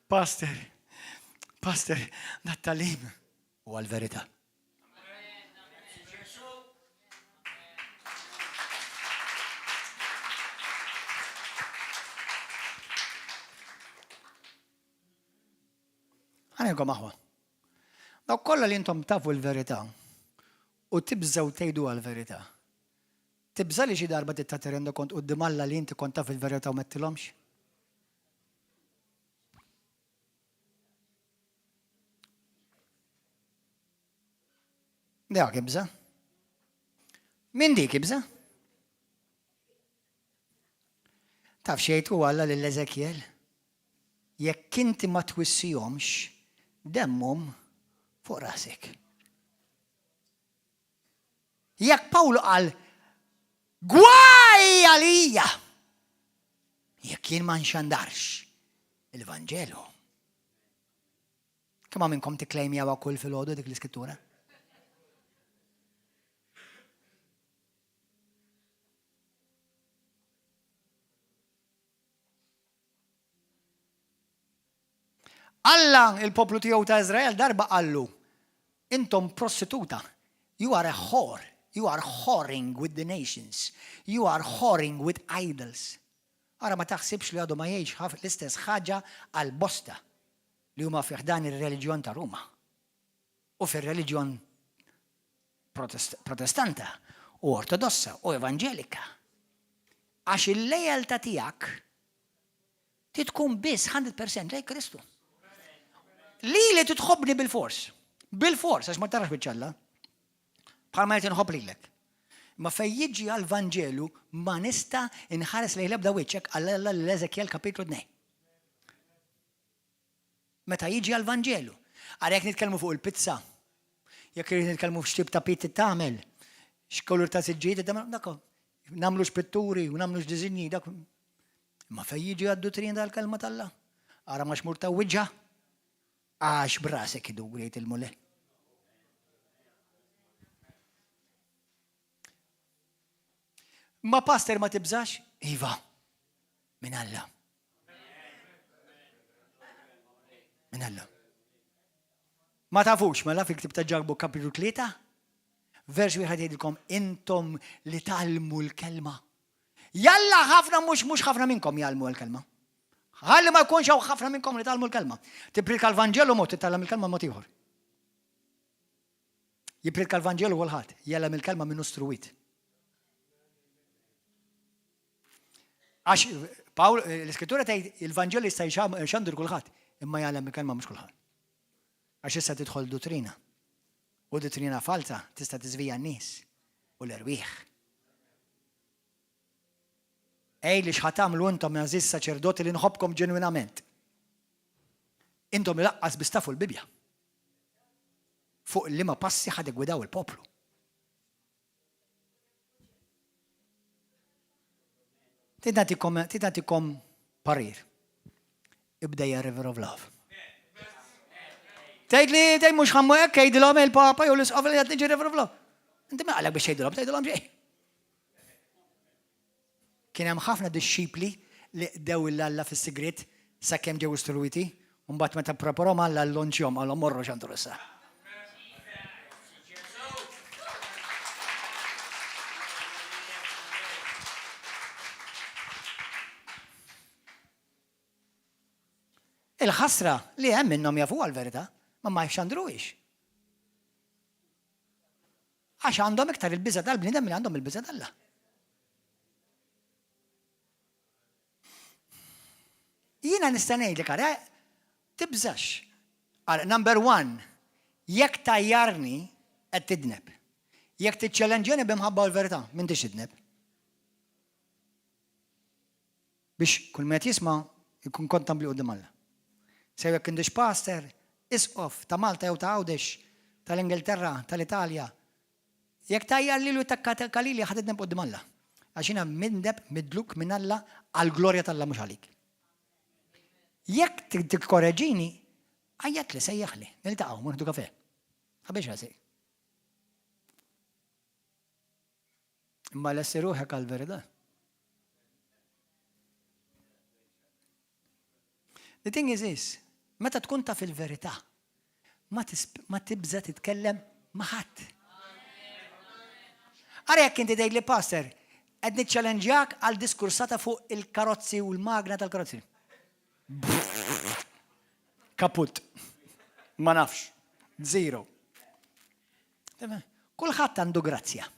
Pastor, dat-talim u għal-verità. Għanilkom aħwa. Daw kollha li intom tafu l-verità u tibżaw tgħidu għal-verità. Tibża li xi darba tista' tirrenda kont quddiem Alla li inti kont taf il-verità u ma ttilhomx? Dak ibża? Min dik ibża? Taf xejtu Alla lil-Eżekjel? Jekk inti ma twissihomx, demmhom fuq rasek. Jekk Pawlu qal gwaj għalija jekk jien ma nxandarx il-Vanġelu. Kemm minnkom tikklejmjawha kull filgħodu dik l-iskrittura? Alla il-poplu tiegħu ta' Iżrael darba qallu, intom prostituta, you are a whore, you are whoring with the nations, you are whoring with idols. Ara ma taħsibx li għadu ma jgħix l-istess ħaġa għal-bosta li huma fih dan ir-reliġjon ta' Ruma u fir-reliġjon protestanta u ortodossa u evanġelika. Għax il-lejaltà tiegħek titkun biss 100% lejn Kristu. Li titħobbni bil-fors, għax ma tarax biċċalla, bħalma jt inħobb lilek. Ma fej jiġi għal-Vanġelu ma nista inħares lejn l-ebda wiċċek għall l-Eżekjel kapitlu 2. Meta jiġi għal-Vanġelu, għal jekk nitkellmu fuq il-pizza, jekk irid nitkellmu f'xtib ta' pitti tagħmel, x'kolur ta' siġġiet dak nagħmlu x'pitturi u nagħmlu x'diżinji dak. Ma fej jiġi għad-dutrin tal-kelma tal-Alla. Ara ma xmur ta' wiġġa għax brasek idu grejt il-mule. Ma pastor ma tibżax? Iva, min Alla. Min Alla. Ma tafux, ma la fik tibta ġarbu kapitlu 3, vers wieħed jgħidilkom intom li talmu l-kelma. Jalla ħafna mhux ħafna minnkom jgħalmu l-kelma. Ħalli ma jkunx hawn ħafna minnkom li talmu l-kelma. Tipprika l-Vanġelu mod titgħallem il-kelma mod ieħor. Jipprika l-Vanġelu kulħadd, jgħallem il-kelma minnu struwit. Għax Pawl l-Iskrittura tgħid il-Vanġelu jista' jxandur kulħadd, imma jgħallem il-kelma mhux kulħadd. Għax issa tidħol dottrina. U dottrina falsa tista' tiżvija n-nies u l-erwieħ. Li xħatamlu intom jażiż saċerdoti li nħobbkom ġenwinament. Intom ilaqqas bistafu l-Bibja. Fuq li ma passi ħad igwidaw il-poplu. Tidatikom parir. Ibdejja River of Love. Tgħid li tgħid mhux ħammu hekk jgħidilhom il-Papa jew l-isqof li qed niġi River of Love. Inti ma qalek biex tgħidilhom xejn. Kien hemm ħafna disċipli li qdew l-Alla fis-sigriet sakemm ġew istruiti, u mbagħad meta ppreparahom Alla l-lonċjhom għalhom morru x'għandu issa. Il-ħasra li hemm minnhom jafu għall-verità, ma jxandruwix. Għax għandhom iktar il-biża tal-bniedem li għandhom il-biża tal-Alla. Jiena nista' ngħidlek ara tibżax. Number one, jekk tajjarni qed tidneb. Jekk tiċċelenġjani b'imħabba l-verità, m'intix tidneb. Biex kull ma jisma' jkun kontam li qudiem Alla. Se jekk indix pastor, isqof ta' Malta jew ta' Għawdex, tal-Ingilterra, tal-Italja. Jekk tajjar lilu takkalili ħad tidneb qudiem Alla. Għax jiena mindeb midluk minn Alla għall-glorja tal-Alla mhux għalik. Jekk tikkoreġini, għajjat li sejjaħli, niltaqgħu morħdu kafè. Ħabiex għasej. Imma lessi ruħek għal-verità. The thing is this, meta tkun taf il-verità, ma tibża titkellem ma' ħadd. Ara jekk inti tgħidli pastor, qed niċċalenġjak għal diskursata fuq il-karozzi u l-magna tal-karozzi. Kaput. Ma nafx. Zero. Kulħadd għandu grazzja.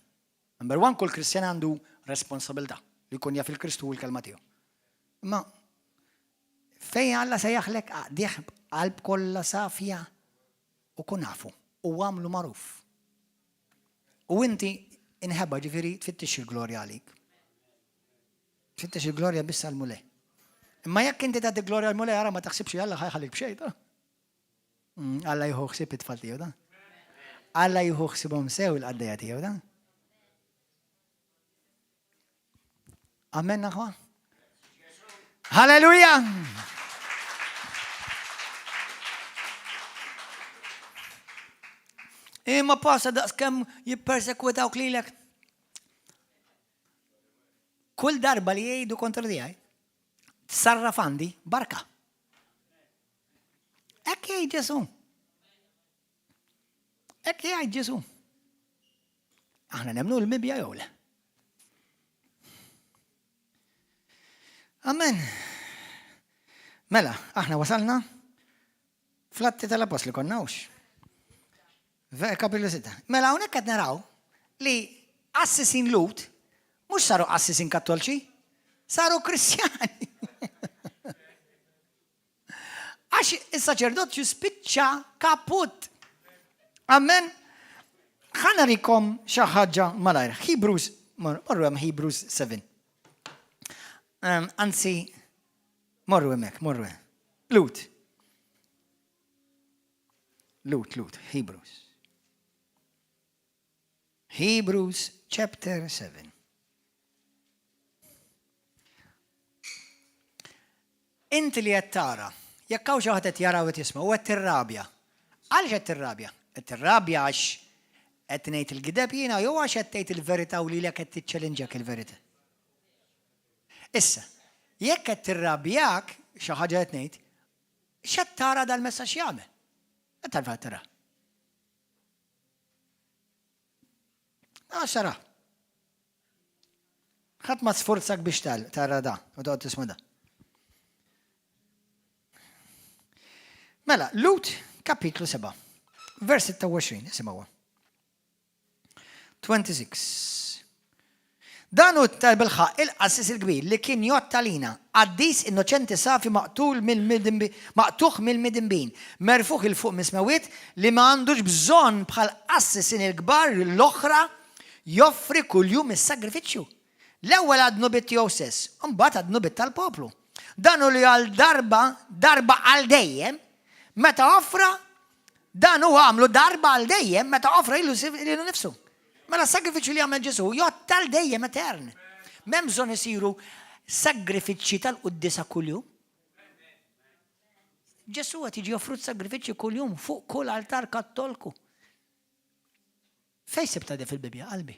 Number one, kull Kristjan għandu responsabilità li jkun jaf il-Kristu u l-kelma tiegħu. Imma fejn Alla sejjaħlek għaqdih qalb kollha safja u kun nafu u għamlu magħruf. U inti inħebba ġifieri tfittix il-glorja għalik. Tfittix il-glorja biss għall-mulej. Imma jekk inti tagħti glorja għall-mulej ara ma taħsibx Alla ħajħallik b'xejn. Alla jieħu ħsieb it-tfal tiegħu dan. Alla jieħu ħsiebhom sew il-qaddejja tiegħu dan. Amen aħwa. Halleluja! Imma passa daqskemm jippersekwitawk lilek. Kull darba li jgħidu kontra tiegħi, tsarraf għandi barka. Hekk jgħid Ġesu. Hekk jgħid Ġesu. Aħna nemmnu l-Bibja jew le. Amen. Mela, aħna wasalna fl-Atti tal-Apostli konnawx. Kapitlu 6. Mela hawnhekk qed naraw li Assisin Lut mhux saru Assisin Kattolċi, saru Kristjani. Għax is-saċerdot jispiċċa kaput. Amen. Ħana rikom xi ħaġa malajr. Hebrews, morru hemm Hebrews 7. Anzi, morru hemmhekk, morru hemm. Lut, Hebrews. Hebrews chapter 7. Inti li qed tara, jekk hawn xi ħadd qed jara u qed jisma' u qed tirrabja. Għaliex qed tirrabja? Qed tirrabja għax qed ngħid il-gideb jiena jew għax qed tgħid il-verità u lilek qed tiċċelenġjak il-verità. Issa, jekk qed tirrabjak xi ħaġa qed ngħid, x'qed tara dal-messaġġ jagħmel? Qed tarfa tara. Xara. Ħadd ma sforzak biex tara da, u toqgħod tisma' da. Mela, Lut, kapitlu 7, vers 26, isimgħu. 26. Danu tal-bilħaq il-qassis il-kbir li kien jottalina għaddis innoċenti safi maqtuħ mill-midinbin, merfuħ il-fuq mismawiet li ma għandux bżon bħal qassisin il-kbar l-oħra joffri kull-jum is-sagrifiċċju. L-ewwel għadnu bit jew stess, mbagħad għadnu bit tal-poplu. Danu li għal darba għal dejjem, meta offra, dan huwa għamlu darba għal dejjem meta offra ilu nifsu. Mela sagrifiċċju li għamel Ġesu jottal dejjem etern. M'hemm bżonn isiru sagrifiċċji tal-quddisa kuljum. Ġesu qed jiġi offrut sagrifiċċji kuljum fuq kull altar kattolku. Fejn sibta di fil-Bibja, qalbi?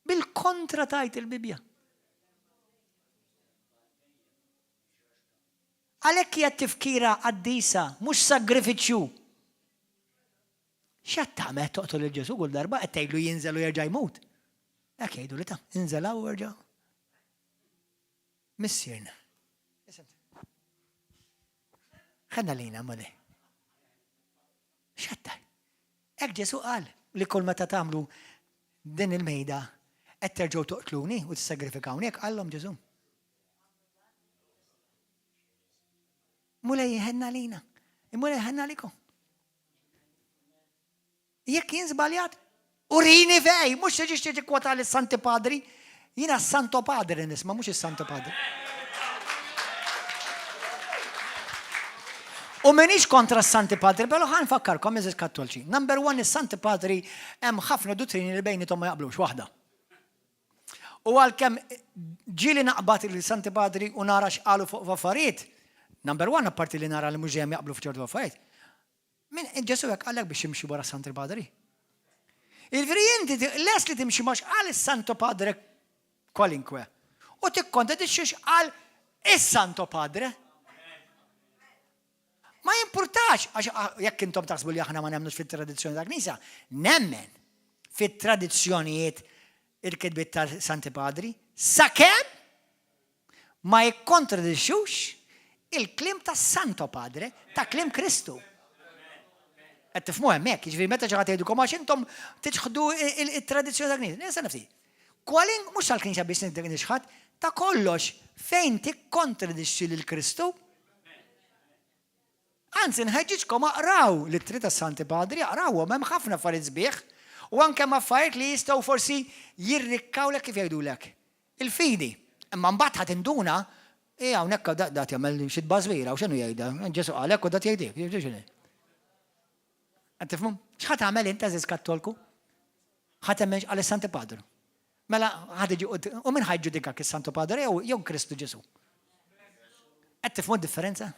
Bil-kontra tajt il-Bibja. Għalhekk hija tifkira qaddisa, mhux sagrifiċċju. X'qed tagħmel toqtol il-Ġesu kull darba qed tgħidlu jinżel u jerġa' jmut. Hekk jgħidu li ta' inżelaw u jerġa'. Missierna. Ħadna lejna mole. Hekk Ġesu qal li kull meta tagħmlu din il-mejda qed terġgħu toqtluni u tissagrifikawni hekk qallhom Ġesu. Mulej jħenna lina, mulej jħenna likom. Jekk jien żbaljat, urini fej, mhux tiġix tiġi kwota lis-Santi Padri, jiena s-Santo Padre nisma' mhux is-Santo Padri. U minix kontra s-Santi Padri, pero ħan fakkarkom eżis kattolċi. Number one, is-Santi Padri hemm ħafna dottrini li bejnietom ma jaqblux waħda. U għalkemm ġieli naqbad il-Santi Padri u nara x'qalu fuq affarijiet, number one, apparti li nara li mhux dejjem jaqblu f'ċertu affarijiet. Min Ġesu hekk qalek biex imxi wara s-Santi Padri. Il-veri inti les li timxi ma x'qal is-Santo Padre kwalinkwe. U tikkontradixxi x'qal is-Santo Padre. Ma jimpurtax, għax jekk intom taħsbu li aħna ma nemmnux fit-tradizzjoni ta' Knisja, nemmen fit-tradizzjonijiet il-kitbiet tal-Santi Padri, sakemm ma jikkontradixxux il-klim tas-Santo Padre ta' klim Kristu. Qed tifhmu hemmhekk, jiġifieri meta xi ħadd jgħidulkom għax intom tiġħdu it-tradizzjoni ta' Knisja. Nisa nifsi. Mhux tal-Knisja biex nixħad, ta' kollox fejn tikkontradixxi lil Kristu. Anzi, nħeġġiġkom aqraw l-ittri tas-Santi Padri, aqrawhom hemm ħafna affarijiet sbieħ u anke hemm affarijiet li jistgħu forsi jirrikkawlek kif jgħidulek. Il-fidi, imma mbagħad ħadd induna hawnhekk dat jagħmel xi tbażwira u x'inhu jgħidha. Ġesu qalek u dat jgħidik. Qed tifhmu? X'ħadd tagħmel int eżis Kattolku? Ħadd hemmx għal is-Santi Padri. Mela ħadd iġi u min ħajġġudikak is-Santo Padre jew Kristu Ġesu. Qed tifhmu d-differenza?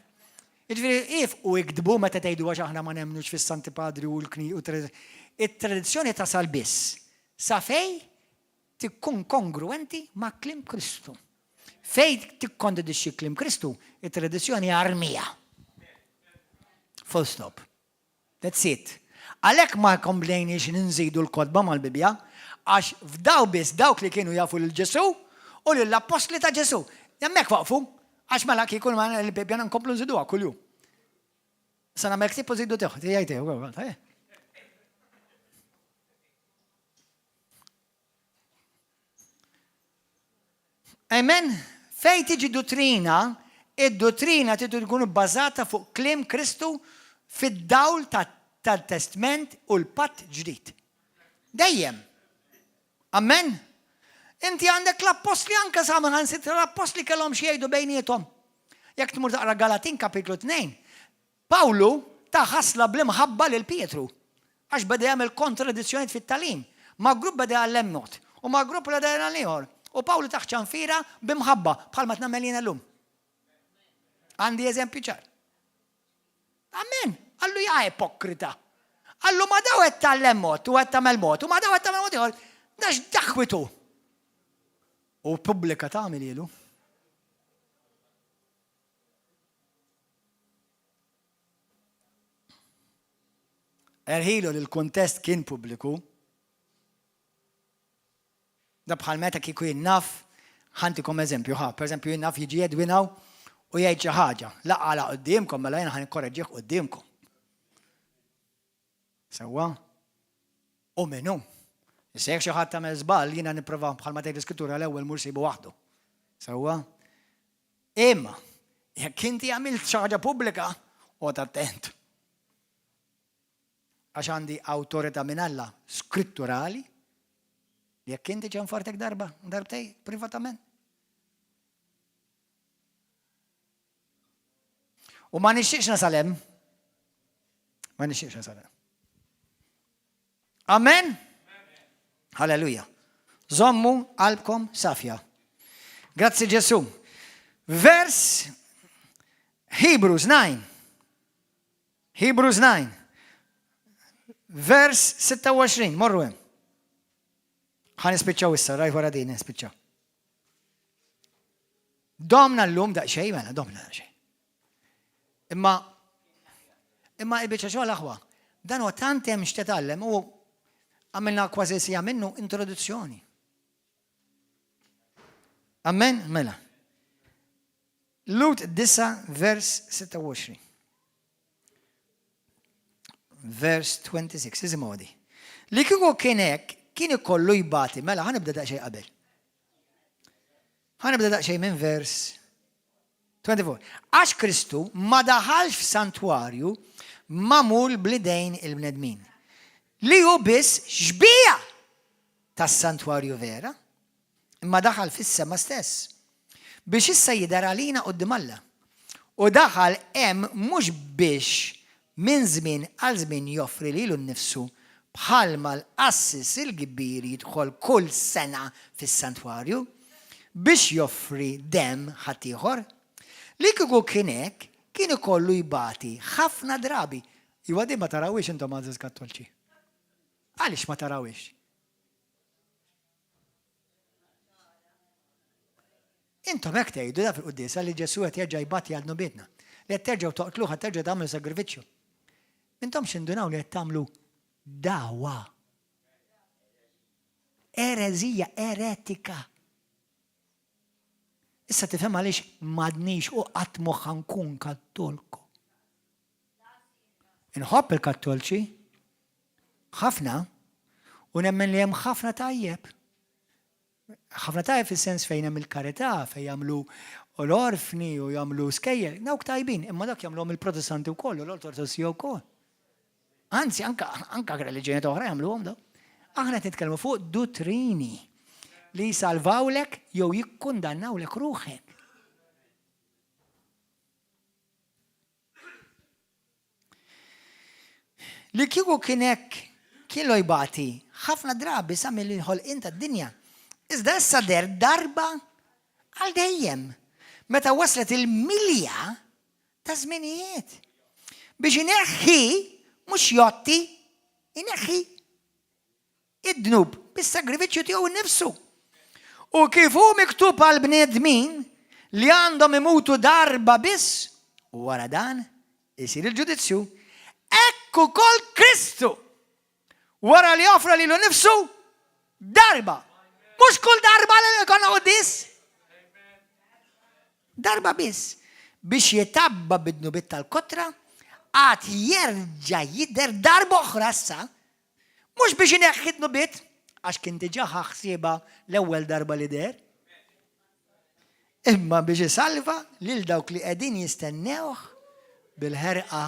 Jiġifieri u jkdbu meta tgħidu għax aħna ma nemmnux fis-Santi Padri u it-tradizzjoni tasal biss sa fej tikkun kongruenti ma' kliem Kristu. Fej tikkontradixxi kliem Kristu, it-tradizzjoni armija. Full stop. That's it. Għalhekk ma komplejniex ninżidu l-kodba mal-Bibja għax f'daw biss dawk li kienu jafu lil Ġesu u lill-Apostli ta' Ġesu. Hemmhekk waqfu. Għax mela kikun ma l-Bibja nkomplu nżiduha kuljum. Sa nagħmel ktib u żidu teħu, jgħid. Amen. Fejn tiġi dottrina, id-dottrina trid tkun bbażata fuq kliem Kristu fid-dawl tal-Testament u l-Patt Ġdid. Dejjem. Amen. Inti għandek l-Apostli anke sa ħansitra l-Apostli kellhom xi jgħidu bejniethom. Jekk tmur taqra Galatin kapitlu 2, Pawlu ta' ħasla bl-imħabba lil Pietru għax beda jagħmel kontradizzjonijiet fit-talim. Ma' grupp beda jgħallem u ma' grupp beda jgħallem ieħor. U Pawlu taħt ċanfira b'imħabba bħalma tnagħmel jiena llum. Għandi eżempju ċar. Amen. Allu ja ipokrita. Allu ma daw qed tgħallem mod u qed tagħmel mod u ma daw qed tagħmel mod ieħor. Dax daħwitu. U pubblika tagħmel ilu. Erħilu li l-kontest kien pubbliku. Da bħal meta kieku jinnaf, ħantikom eżempju, per eżempju jinnaf jiġi jedwinaw u jgħid xi ħaġa. Laqala qudiemkom mela jiena ħanikkorreġġih qudiemkom. Sewwa? U minnu. Issa jekk xi ħadd tagħmel żball jiena nipprova bħalma tgħid l-Iskrittura l-ewwel mur sibu waħdu. Sewwa? Imma jekk inti għamilt xi ħaġa pubblika, qgħod attent. Għax għandi awtorità minn Alla skritturali li jekk inti ċanfartek darbtej privatament. U ma nixtieqx nasalem. Ma nixtieqx nasalem. Amen? Halleluja. Żommu qalbkom safja. Grazzi Ġesu. Vers Hebrews 9. Hebrews 9. Vers 26, morru hemm. Ħan ispiċċaw issa, rajt wara din ispiċċaw. Domna llum daqsxejn mela, domna daqsxejn. Imma il-biċċa xogħol aħwa. Dan huwa tant hemm x'tetgħallem u għamilna kważi sija minnu introduzzjoni. Amen? Mela. Lut 9 vers 26. verse 26, iżimgħu di. Li kieku kien hekk, kien ikollu jbati, mela ħanibda daqsxejn qabel. Ħanibda daqsxejn minn verse 24. Għax Kristu ma daħalx f'santwarju mamul blidejn il-bnedmin. Li hu biss xbija tas-santwarju vera, imma daħal fis-sema stess. Biex issa jidher għalina quddiem Alla. U daħal hemm mhux biex minn żmien għal żmien joffri lilu nnifsu bħalma l-qassis il-kbir jidħol kull sena fis-santwarju biex joffri dem ħaddieħor. Li kieku kien hekk kien ikollu jbati ħafna drabi. Iwa di ma tarawix intom għażiż Kattolċi. Għaliex ma tarawix? Intom hekk tgħidu da fil-quddiesa li Ġesu qed jerġa' jbati għal nobietna. Li qed terġgħu toqtluh qed terġgħu tagħmlu sagrifiċċju. Intom x'indunaw li qed tagħmlu dawa. Erezija eretika. Issa tifhem għaliex m'għadniex u qatt mu ħankun Kattolku. Inħobb il-Kattolċi ħafna u nemmen li hemm ħafna tajjeb. ħafna tajjeb fis-sens fejn hemm il-karità, fejn jagħmlu l-orfni u jagħmlu skejjel, dawk tajbin, imma dak jagħmluhom il-Protestanti wkoll u l-Ortodossi wkoll. Anzi, anka reliġjonijiet oħra jagħmluhom daw. Aħna qed nitkellmu fuq dottrini li jsalvawlek jew jikkundannawlek ruħek. Li kieku kien hekk kien lojbati ħafna drabi sa mill-ħolqien tad-dinja. Iżda issa der darba għal dejjem meta waslet il-milja ta' żminijiet biex ineħħi mhux jotti ineħħi id-dnub bis-sagrifiċċju tiegħu nnifsu. U kif hu miktub għal bnedmin li għandhom imutu darba biss u wara dan isir il-ġudizzju, hekk ukoll Kristu wara li offra lilu nnifsu darba. Mhux kull darba li jkollna qudies. Darba biss biex jitabba bid-dnubiet tal-kotra għad jerġa' jidher darba oħra issa mhux biex ineħħi d-dnubiet għax kien diġà ħsiebha l-ewwel darba li der. Imma biex isalva lil dawk li qegħdin jistennewh bil-ħerqa.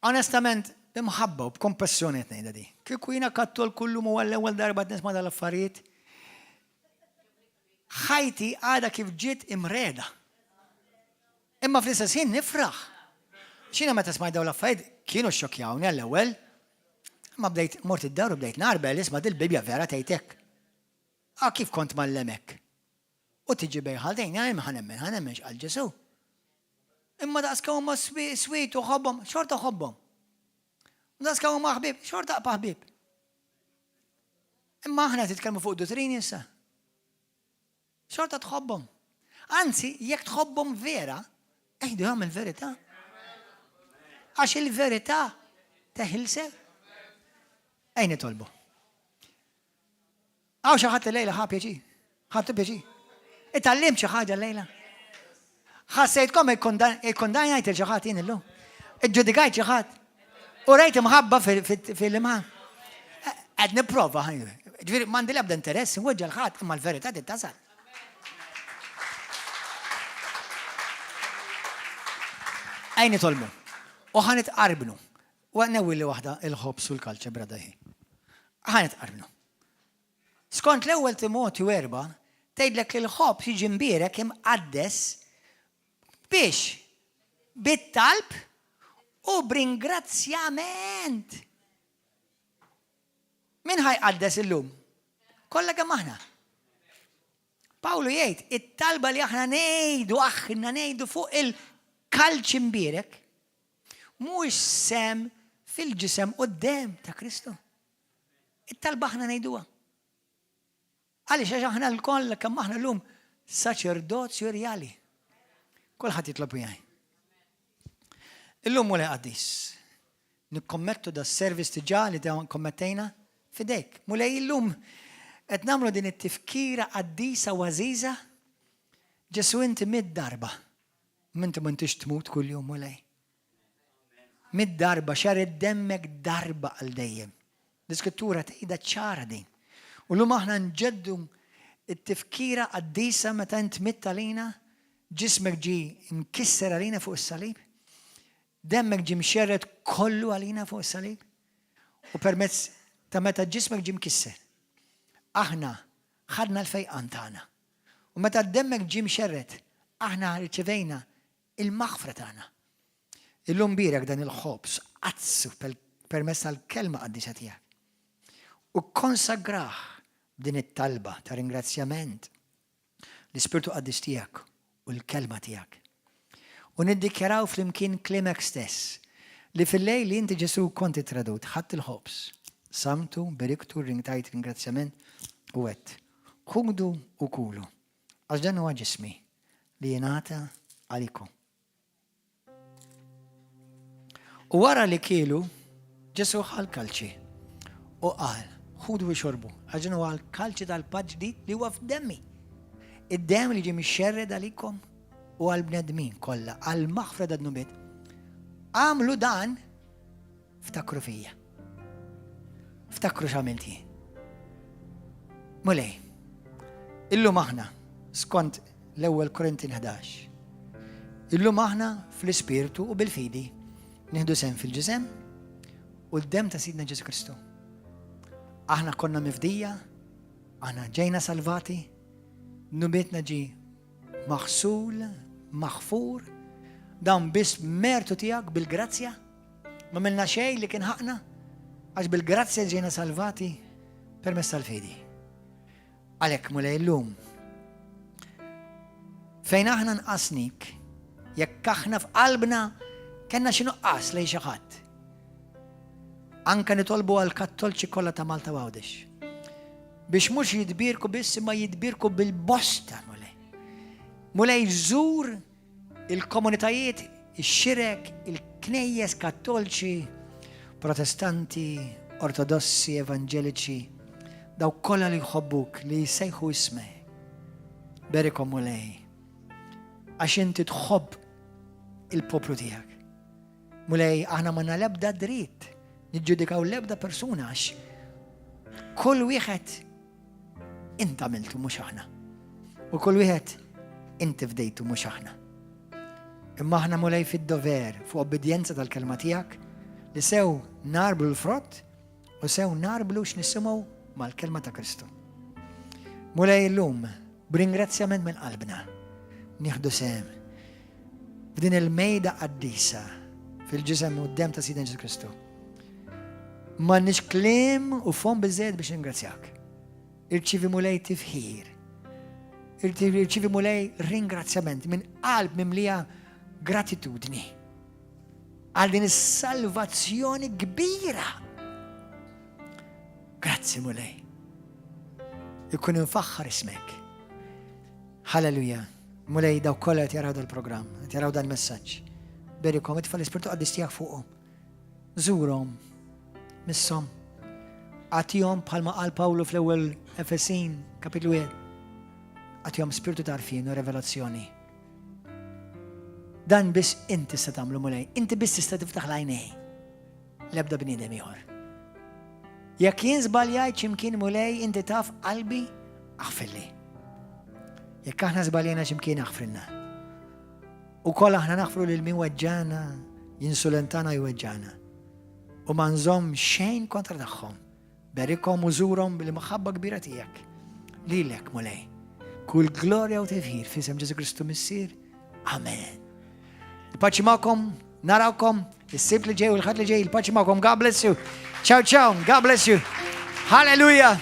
Onestament, b'imħabba u b'kompassjoni qed ngħidha di. Kieku jiena Kattol kullum huwa l-ewwel darba qed nisma' dal-affarijiet. Ħajti għadha kif ġiet imreda. Imma fl-istess ħin nifraħ. X'jiena meta smajt dawn l-affarijiet kienu xxokkjawni għall-ewwel. Imma bdejt mort id-dar u bdejt narbel isma' dil-Bibja vera tgħidlek. Kif kont mal-lemek. U tiġi bejħaldejn, ħanemmen x'qal Ġesu. Imma daqskaw ma swit u ħobbhom, xorta ħobbhom. Daqskaw ma ħbib, xorta qpa' ħbib. Imma aħna titkellmu fuq dottrini issa. Xorta tħobbhom. Anzi, jekk tħobbhom vera, eħduhom il-verità. Għax il-verità teħilseb. Ejn nitolbu. Għaw xi ħadd illejla ħa pjaċi. Ħadd pjaċi. Itallim xi ħaġa llejla. ħassejtkom ikkondannajt il-ġaħat jien illum. Iġġudikajt ġaħat. U rejt imħabba fil-imħan. Għed niprofa. Ġviri, mandi l-abda interess, nweġġa l-ħat, imma l-verità tittasal. Għajn nitolmu. U ħanet qarbnu. U għannewi li wahda il-ħobs u l-kalċa bradaħi. Ħanet qarbnu. Skont l-ewwel Timotju 4, tgħidlek li l-ħobs jiġi mbierek imqaddes biex bit-talb u b'ringrazzjament. Min ħajqaddes illum? Kollha kemm aħna. Pawlu jgħid, it-talba li aħna ngħidu fuq il-kalċ imbierek mhux sem fil-ġisem quddiem ta' Kristu. It-talba aħna ngħiduha. Għaliex aħna l-koll kemm aħna llum saċerdozju rjali. Kulħadd jitlob jgħid. Illum wara qaddis. Nikkommettu da service diġà li dawn kommettejna fidejk. Mulej illum qed nagħmlu din it-tifkira qaddisa u għażiża ġesu inti 100 darba. Minti ma intix tmut kull jum mulej. 100 darba, xared demmek darba għal dejjem. L-iskrittura tgħidha ċara din. U l-lum aħna nġeddu it-tifkira qaddisa meta int mitt għalina, ġismek ġi mkisser għalina fuq is-salib, demmek ġi mxerred kollu għalina fuq is-salib, u permezz ta' meta ġismek ġi mkisser. Aħna ħadna l-fejqan tagħna. U meta demmek ġi mxerred, aħna riċevejna il-maħfra tagħna. Illum birek dan il-ħobs qazzu permezz tal-kelma qaddisa tiegħek. U konsagraħ din it-talba ta' ringrazzjament l-Ispirtu Qaddis tiegħek u l-kelma tiegħek. U niddikjaraw flimkien klimek stess li fil-lejl li inti Ġesu konti tradut ħadd il-ħobs, samtu, beriktu, ringtajt ringrazzjament u għedt. Ħudu u kulu. Għax dan huwa ġismi li jingħata għalikom. U wara li kielu, Ġesu ħal kalċi u qal, ħudu u xorbu, għax dan huwa l-kalċi tal-patt ġdid li huwa f'demmi. Id-dem li ġie mixxerred għalikom u għall-bnedmin kollha, għall-maħfra tad-nubiet. Għamlu dan ftakru fija. Ftakru x'għamilt jien. Mulej, illum aħna skont l-ewwel Korintin 11. Illum aħna fl-ispirtu u bil-fidi nieħdu sem fil-ġisem u d-dem ta' Sidna Ġesu Kristu. Aħna konna mifdija, aħna ġejna salvati, nubietna ġi maħsul, maħfur, dan biss mertu tiegħek bil-grazzja, ma milna xejn li kien ħaqna, għax bil-grazzja ġejna salvati permezz tal-fidi. Għalhekk mulej llum fejn aħna nqasnik, jekk aħna f'qalbna kenna xi nuqqas lejn xi ħadd. Anke nitolbu għall-Kattolċi kollha ta' Malta Għawdex biex mhux jitbierku biss imma jitbierku bil-bosta mulej. Mulej żur il-komunitajiet, ix-xirek, il-knejjes Kattolċi, Protestanti, Ortodossi, Evanġeliċi, daw kollha li jħobbuk li jsejħu ismej. Berikom mulej. Għax inti tħobb il-poplu tiegħek. Mulej, aħna ma nalebda dritt, niġġudikaw l-ebda persuna għax kull wieħed inti għamiltu mhux aħna. U kull wieħed inti fdejtu mhux aħna. Imma aħna mulej fid-dover fuq obbedjenza tal-kelma tiegħek li sew narblu l-frott u sew narblu x'nisimgħu mal-kelma ta' Kristu. Mulej llum b'ringrazzjament minn qalbna nieħdu sem f'din il-mejda qaddisa fil-ġisem u d-dem ta' Sidna Ġesu Kristu. M'għandniex kliem u fom biżżejjed biex ningrazzjak. Irċivi mulej tifħir. Irċivi mulej ringrazzjament minn qalb mimlija gratitudni għal din is-salvazzjoni kbira. Grazzi mulej. Ikun infaħħar ismek. Halleluja. Mulej daw kollha qed jaraw dal-programm, qed jaraw dal-messaġġ. Berikom itfa' l-Ispirtu Qaddis tiegħek fuqhom. Żurhom, misshom. Għatihom bħalma qal Pawlu fl-ewwel Efesin kapitlu 1. Għatihom spiritu ta' għarfien u revelazzjoni. Dan biss inti tista' tagħmlu mulej. Inti biss tista' tiftaħ l-għajnej. L-ebda bniedem ieħor. Jekk jien żbaljajt x'imkien mulej, inti taf qalbi aħfilli. Jekk aħna żbaljajna x'imkien aħfrilna. U koll aħna naħfru lil min weġġana, jinsulentana jweġġana. U ma nżomm xejn kontra tagħhom. Berikom u żurhom bil-maħabba kbira tiegħek. Lilek mulej. Kull glorja u tifħir f'isem Ġesu Kristu missier. Amen. Il-paċi magħkom, narawkom, is-sibt li ġej u l-ħadd li ġej, il-paċi magħkom. God bless you. Ciao ciao. God bless you. Hallelujah.